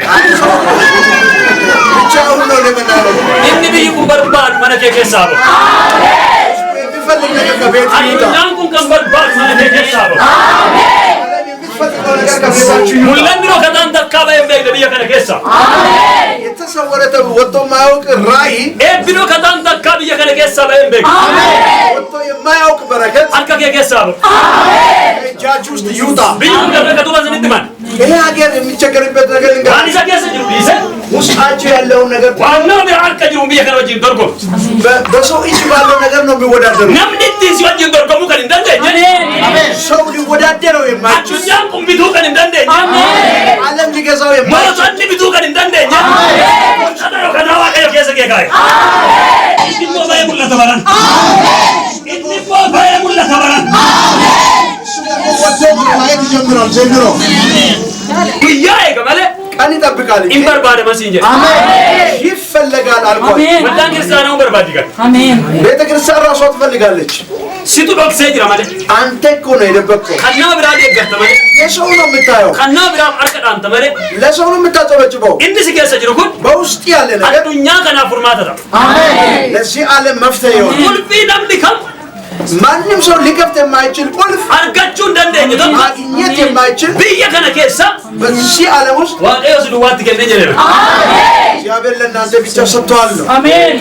ብቻውን ነው ለመናለው inni biyyi kun barbaadu mana kee keessaa bahu. የሚፈልግ ነገር ከቤት ይውጣ። Addunyaan kun kan barbaadu mana kee keessaa bahu. የሚፈልገው ነገር ከቤታችሁ ይውጣ። Mul'anni dhoo kataan takkaa bahee hin beekne biyya kana keessa. የተሰወረ ወጥቶ የማያውቅ ራእይ Eebbi dhoo kataan takkaa biyya kana keessaa bahee hin beekne. ወጥቶ የማያውቅ በረከት Harka kee keessaa bahu. እጃችሁ ውስጥ ይውጣ። Biyyi kun gargaartuu basinitti man. ይሄ ሀገር የሚቸገርበት ነገር Waan እንግዲህ isa keessa jiru dhiise. ውስጣችሁ ያለውን ነገር Waanuma bira harka jiru biyya kana wajjin dorgomu. በሰው እጅ ባለው ነገር ነው የሚወዳደሩ። Namni ittiin si wajjin dorgomuu kan hin dandeenye. ሰው ሊወዳደረው የማይችል Addunyaan kun bituu kan hin dandeenye. ዓለም ሊገዛው የማይችል Mootonni bituu kan hin dandeenye. Sadaroo kanaa waaqayyo keessa kee kaa'e. Inni immoo baay'ee mul'ata baran. Inni immoo baay'ee mul'ata baran. ወጥቶ ማየት ይጀምራል። ዘንድሮ Guyyaa eega malee ቀን ይጠብቃል እንጂ hin barbaadama siin jedhe. ይፈለጋል አልኳት። አሜን። Waldaan kiristaanaa barbaadi kan. አሜን። ቤተክርስቲያን ራሷ ትፈልጋለች። Situ dhoksee jira malee. አንተ እኮ ነው የደበቅከው። Kan nama biraa deeggarta malee. የሰው ነው የምታየው፣ Kan nama biraaf harka dhaanta malee. ለሰው ነው የምታጨበጭበው። Inni si keessa jiru kun በውስጥ ያለ ነገር addunyaa kanaaf furmaata ta'a. አሜን። ለዚህ ዓለም መፍትሄ ይሆናል። Qulfii namni kam ማንም ሰው ሊከፍት የማይችል ቁልፍ argachuu hin dandeenye tokko ማግኘት የማይችል biyya kana keessa በዚህ ዓለም ውስጥ waaqayyo si duwwaatti kennee jedhame. እግዚአብሔር ለእናንተ ብቻ ሰጥቷል ነው። አሜን።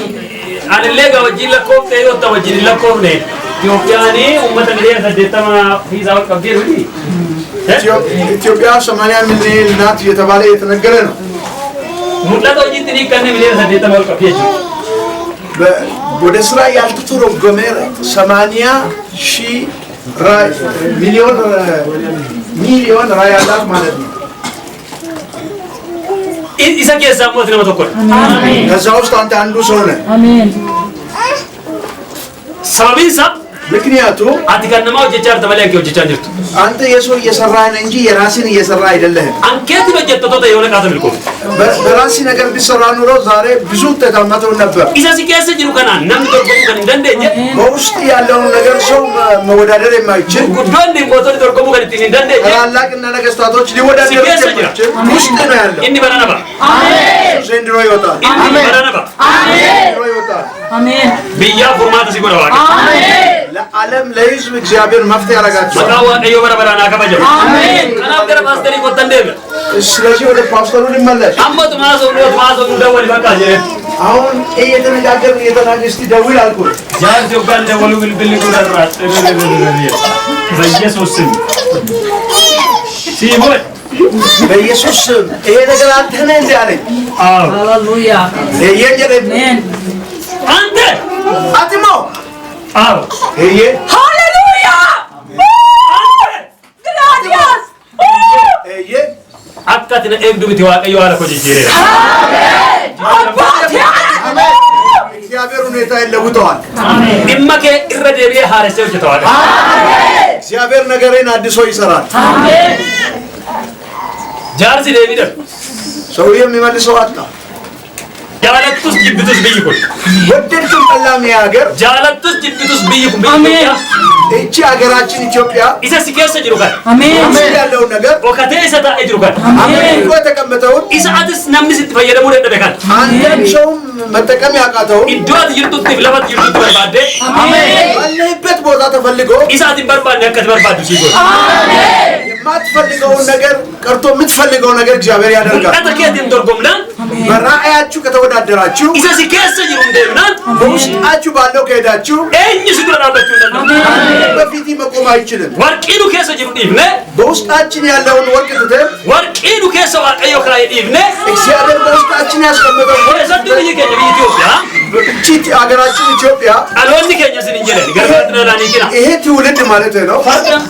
Anillee gaa wajjin lakkooftee yoo ta'u wajjin hin lakkoofne Itoophiyaan uummata miliyoona 80 fiisaa ol qabdee jirti. ኢትዮጵያ 80 ሚሊዮን ናት እየተባለ እየተነገረ ነው። Mul'ata hojiitti ni kanneen miliyoona 80 ol qabdee jirti. ወደ ስራ ያልተተረጎመ 80 ሺህ ሚሊዮን ራዕይ ያላት ማለት ነው። Isa keessaa immoo nama tokkodha. ከዛ ውስጥ አንተ አንዱ ሰው ነህ። አሜን። Sababiin isaa ምክንያቱም አትከነማው ጀቻር ተመለከ ጀቻር ጅርቱ አንተ የሰው እየሰራህ እንጂ የራስን እየሰራህ አይደለህም። አንከት በጀተቶ የሆነ ቃተም ልኮ በራሲ ነገር ቢሰራ ኑሮ ዛሬ ብዙ ተታማተው ነበር። ኢሳሲ ከሰ ጅሩ ከና ነም ተርጎሙ ከን እንደንደኘ በውስጥ ያለውን ነገር ሰው መወዳደር የማይችል ጉዶን ዲንቆቶ ተርጎሙ ከን እንደንደኘ ታላቅና ነገስታቶች ሊወዳደሩ የማይችል ውስጥ ነው ያለው። እንዲ በራናባ አሜን። ዘንድሮ ይወጣል። እንዲ በራናባ አሜን። ዘንድሮ ይወጣል። አሜን። ቢያ ፎርማት ሲጎራ ዋቂ አሜን። ለዓለም ለህዝብ እግዚአብሔር መፍትሄ ያረጋቸው። መቃዋ ቀዮ በረበራና ከበጀ አሜን። ከናም ገረ ፓስተሪ ቆተንደበ ስለዚህ ወደ ፓስተሩ ሊመለስ አመቱ ማዞ ደወል በቃ ጀ አሁን እየተነጋገርን እስቲ ደውል አልኩት። ጃር ጆጋን ደወሉ ብልብል ጉዳራት በኢየሱስ ስም ሲሞት በኢየሱስ ስም ይሄ ነገር አንተ ነህ እንዴ አለኝ። አዎ ሃሌሉያ አሜን። አንተ አትሞ አዎ ይሄ ሃሌሉያ ግላዲያስ ይሄ አካተነ ኤግዱ ብትዋቀዩ አለ ኮጂ ጀሬ አባቴ አሜን። እግዚአብሔር ሁኔታ ይለውጠዋል። አሜን። ኢማከ ኢረደቤ ሐረሰው ጀተዋለ አሜን። እግዚአብሔር ነገሬን አድሶ ይሰራል። አሜን። ጃርሲ ዴቪድ ሰውዬው የሚመልሰው አጣ። ጃለቱስ ጅብቱስ ብይኩን ወደድክም ጠላም ሀገር ጃለቱስ ጅብቱስ ብይኩን አሜን። እቺ ሀገራችን ኢትዮጵያ ኢሳ ሲከሰ ጅሩካን አሜን። ውስጥ ያለውን ነገር ኦካቴ ኢሰታ ጅሩካን አሜሪካ የተቀመጠውን ኢሳአትስ ነምስ ትፈየደሙ ደደካን አንተም ሰውም መጠቀም ያቃተውን ኢዶት ይርጡት ለባት ይርጡት በርባዴ አሜን። ባለህበት ቦታ ተፈልጎ ኢሳትን በርባድ ያከት በርባዱ ሲጎ አሜን። የማትፈልገውን ነገር ቀርቶ የምትፈልገው ነገር እግዚአብሔር ያደርጋል። ከተከተን ደርጎምና በራእያችሁ ከተወዳደራችሁ ኢሳ ሲከሰ ጅሩ እንደምና በውስጣችሁ ባለው ከሄዳችሁ ኤኝ ሲዱራባችሁ እንደና በፊት መቆም አይችልም። ወርቂኑ ከሰ ጅሩ ዲፍነ በውስጣችን ያለውን ወርቅ ትተን ወርቂኑ ከሰ ዋቀዮ ከራይ ዲፍነ እግዚአብሔር በውስጣችን ያስቀመጠው ወርቅ ወሰዱ በየከኝ በኢትዮጵያ እቺ ሀገራችን ኢትዮጵያ አሎኒ ከኛ ስንጀለ ገርባት ነላኒ ኪና ይሄ ትውልድ ማለት ነው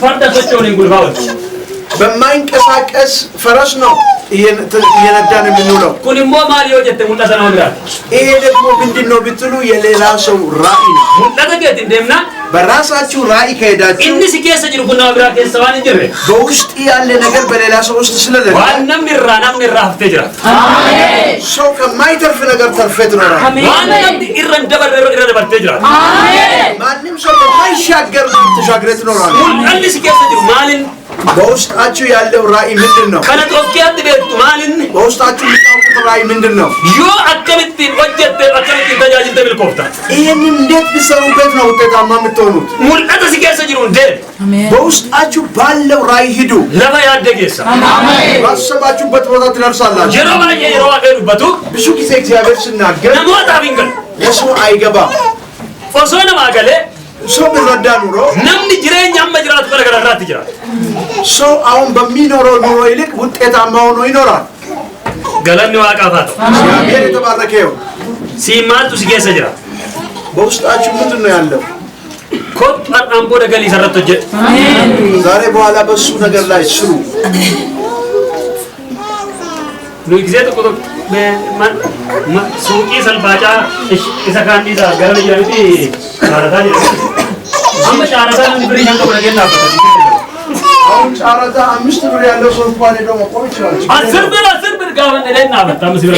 ፈርዳ ሰጨውን ጉልባው በማይንቀሳቀስ ፈረስ ነው እየነዳን የምንውለው። ኩኒሞ ማሊዮ ጀተ ሙጣ ነው ግራ ይሄ ደግሞ ምንድነው ብትሉ የሌላ ሰው ራእይ ነው። ሙጣ ተገት እንደምና በራሳችሁ ራእይ ከሄዳችሁ እንስ ከሰ ጅሩ ኩና ግራ ከሰዋን እንጀረ በውስጥ ያለ ነገር በሌላ ሰው ውስጥ ስለሌለ ዋናም ንራናም ንራፍተ ጅራ አሜን። ሰው ከማይተርፍ ነገር ተርፈት ነው። ዋናም ኢረን ደበረ ጅራ አሜን። ማንም ሰው በማይሻገር ተሻግረት ነው። ሙልቀልስ ከሰ ጅሩ ማልን በውስጣችሁ ያለው ራእይ ምንድነው? ከነጦኪያት ቤት ማልን በውስጣችሁ የምታውቁት ራእይ ምንድነው? ዮ አከምት ወጀት አከምት ተጃጅል ተብል ኮፍታ ይሄንን እንዴት ቢሰሩበት ነው ውጤታማ የምትሆኑት? ሙልቀተ ሲከሰ ጅሩ እንደ አሜን። በውስጣችሁ ባለው ራእይ ሂዱ። ለባ ያደገሳ አሜን። ባሰባችሁበት ቦታ ትደርሳላችሁ። ጀሮ ባየ የሮ አገሩበቱ ብዙ ጊዜ እግዚአብሔር ሲናገር ነሞታ ቢንገል ለሰው አይገባም። ፎሶነ ማገለ ሰው ቢረዳ ኑሮ ነምኒ ጅሬኛ መጅራት በረገራት ይጅራ ሰው አሁን በሚኖረው ኑሮ ይልቅ ውጤታማ ሆኖ ይኖራል። ገለኒ ዋቃፋቶ እግዚአብሔር የተባረከ ይሁን። ሲማቱ ሲገሰ ጅራ በውስጣችሁ ምንድን ነው ያለው? ኮት አምቦ ደገል ይሰረቶ ጀ አሜን። ዛሬ በኋላ በሱ ነገር ላይ ስሩ። ኑ ጊዜ ተቆጦ ሱቂ ሰልባጫ ኢሰካንዲዛ ገረለ ጅራቲ ማራታ ጅራ አመ ጫራታ ንብሪ ሸንቆ በረገና አሁን ጫራታ 5 ብር ያለው ሰው እንኳን ሄዶ መቆም ይችላል። 10 ብር ጋወን ለና በጣ መስብረ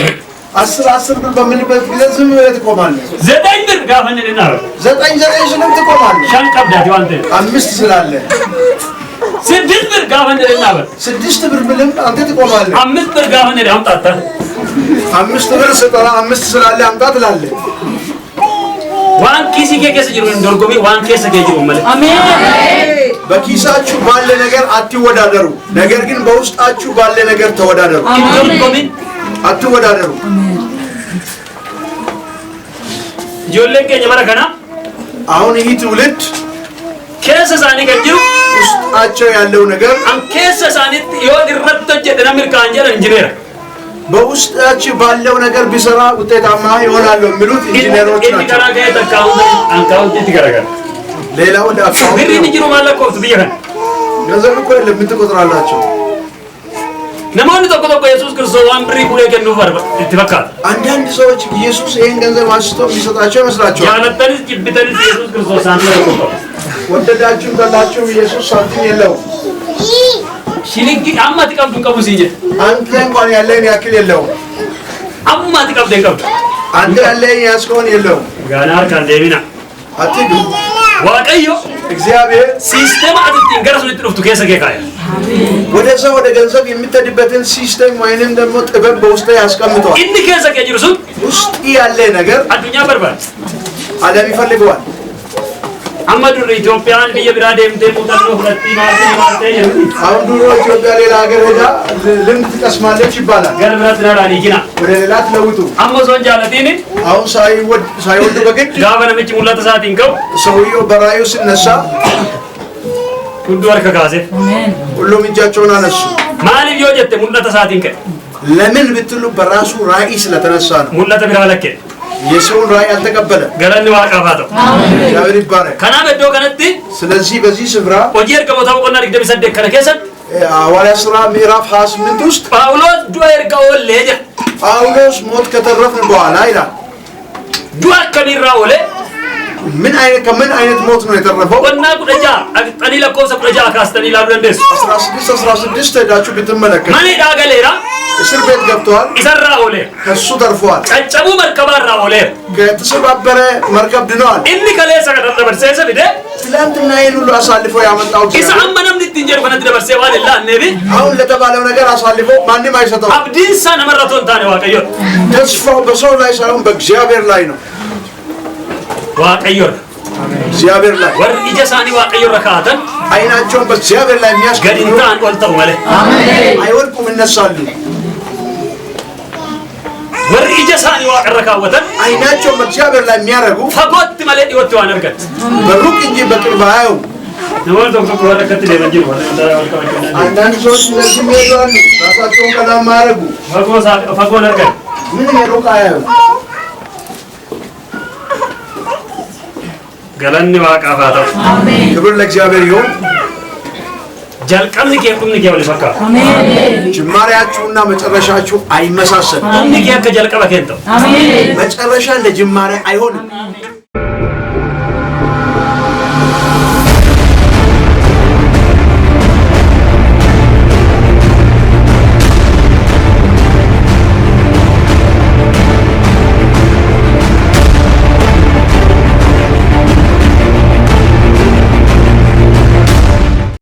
10 ብር በምንበት ጊዜ ዝም ብለህ ትቆማለህ። 9 ብር ጋወን ለና 9 ስልም ትቆማለህ። ሸንቀብዳት ዋንተ 5 ስላለ 6 ብር ጋወን ለና 6 ብር ብልም አንተ ትቆማለህ። 5 ብር ጋወን ለና አምጣታ 5 ብር ስጠራ 5 ስላለ አምጣ ትላለህ። ዋን ኪሲ ከከሰ ጅሩ እንደርጎሚ ዋን ከሰ ከጅሩ ማለት አሜን። በኪሳችሁ ባለ ነገር አትወዳደሩ፣ ነገር ግን በውስጣችሁ ባለ ነገር ተወዳደሩ። እንደርጎሚ አትወዳደሩ። ጆሌ ከኛ ማራከና አሁን ይህ ትውልድ ከሰ ሳኒ ከጅሩ ውስጣቸው ያለው ነገር አን ከሰ ሳኒ ይወድ ረተጀ ደናምር ካንጀራ ኢንጂነር በውስጣችሁ ባለው ነገር ቢሰራ ውጤታማ ይሆናሉ የሚሉት ኢንጂነሮች ናቸው። ኢንጂነር አካውንት ይገራጋል ሌላው ወደ አካውንት ብር ይጅሩ ማለቆት ቢየኸን ገንዘብ እኮ የለም ምን ትቆጥራላችሁ? ነማን ተቆጠቆ ኢየሱስ ክርስቶስ ዋን ብር ይቁለ ከኑ ፈር ይተፈካል አንዳንድ ሰዎች ኢየሱስ ይሄን ገንዘብ አንስቶ የሚሰጣቸው ይመስላቸዋል። ያለተንስ ጅብተንስ ኢየሱስ ክርስቶስ አንተ ተቆጠቆ ወደዳችሁ ጠላችሁ ኢየሱስ ሳንቲም የለውም። ሽሊንግ አማ ተቀብዱ ቀቡስ እንጂ አንተ እንኳን ያለህን ያክል የለውም። አማ ተቀብደ ቀብዱ አንተ ያለህን ያስከውን የለውም። ጋና ካንዴሚና አትዱ ዋቀዮ እግዚአብሔር ሲስተም አጥንት ገረሱ ልትሉፍቱ ከሰከካይ ወደ ሰው ወደ ገንዘብ የሚተድበትን ሲስተም ወይንም ደግሞ ጥበብ በውስጥ ያስቀምጠዋል። እንዴ ከሰከጅሩሱ ውስጥ ያለ ነገር አዱኛ በርባር ዓለም ይፈልገዋል። አማዱር ኢትዮጵያን በየብራዴም ደሙታን ነው ሁለት ማርቴ አሁን ድሮ ኢትዮጵያ ሌላ ሀገር ሄዳ ልምድ ትቀስማለች ይባላል። ገልብራት ናራኒ ጊና ወደ ሌላ ትለውጡ አመዞን ጃለቲኒ አሁን ሳይወድ በግድ ጋበነ ምጭ ሙላ ተሳቲንከው ሰውየው በራዩ ሲነሳ ሁሉ ወርከካሴ ሁሉም እጃቸውን አነሱ። ማን ይወጀተ ሙላ ተሳቲንከ ለምን ብትሉ በራሱ ራእይ ስለተነሳ ነው። ሙላ ተብራለከ የሰውን ራእይ አልተቀበለ። ገረን ዋቃፋቶ እግዚአብሔር ይባረክ። ከና በዶ ከነቲ ስለዚህ በዚህ ስፍራ ኦጂር ከቦታው ቆና ዲግደም ሰደክ ከነከሰን ሐዋርያት ሥራ ምዕራፍ 28 ውስጥ ጳውሎስ ዱአር ከወለ ሄደ ጳውሎስ ሞት ከተረፍን በኋላ ይላል ዱአ ከሚራ ወለ ከምን አይነት ሞት ነው የተረፈው? ወና ቁደጃ አቅጠኒ ለኮሰ ቁደጃ ካስተኒ ላሉ እንደስ 16 ሄዳችሁ ብትመለከቱ ማን ዳገሌራ እስር ቤት ገብተዋል። ይሰራ ወለ ከሱ ተርፈዋል። ጨጨቡ መርከባራ ወለ ከተሰባበረ መርከብ ድነዋል። እንዲ ከሌሰ ከተበርሰሰ ቢደ ትላንትና ይሄን ሁሉ አሳልፎ ያመጣው ኢሳ አመነም ልትንጀር ከነት ደበርሰ ባለ ነቢ አሁን ለተባለው ነገር አሳልፎ ማንም አይሰጠው። አብዲንሳ ነመረቶን ታነ ዋቀዮ ተስፋው በሰው ላይ ሳይሆን በእግዚአብሔር ላይ ነው። ዋቀዮር እግዚአብሔር ላይ ወር ኢጀሳኒ ዋቀዮር ረካተን አይናቸውን በእግዚአብሔር ላይ የሚያስገድዱ ገዲንታን ወልተው ማለት አሜን አይወድቁም፣ ይነሳሉ። ወር ኢጀሳኒ ዋቀረካወተን አይናቸውን በእግዚአብሔር ላይ የሚያረጉ ፈጎት ማለት ይወጡ አነርገት በሩቅ እንጂ በቅርብ አያዩ። ነው ዶክተር ወረከት ለበጂ ወረ አንዳንድ ሰዎች እንደዚህ ይሄዳሉ፣ ራሳቸውን ቀና ማረጉ ፈጎ ነርገት ምን የሩቅ አያዩ። ገለኒ ዋቃፋታው አሜን ክብር ለእግዚአብሔር ይሁን። ጀልቀምኒ ከቁምኒ ከወለ ፈካ አሜን ጅማሬያችሁና መጨረሻችሁ አይመሳሰልም። ቁምኒ ከጀልቀበ ከንተው አሜን መጨረሻ እንደ ጅማሬ አይሆንም።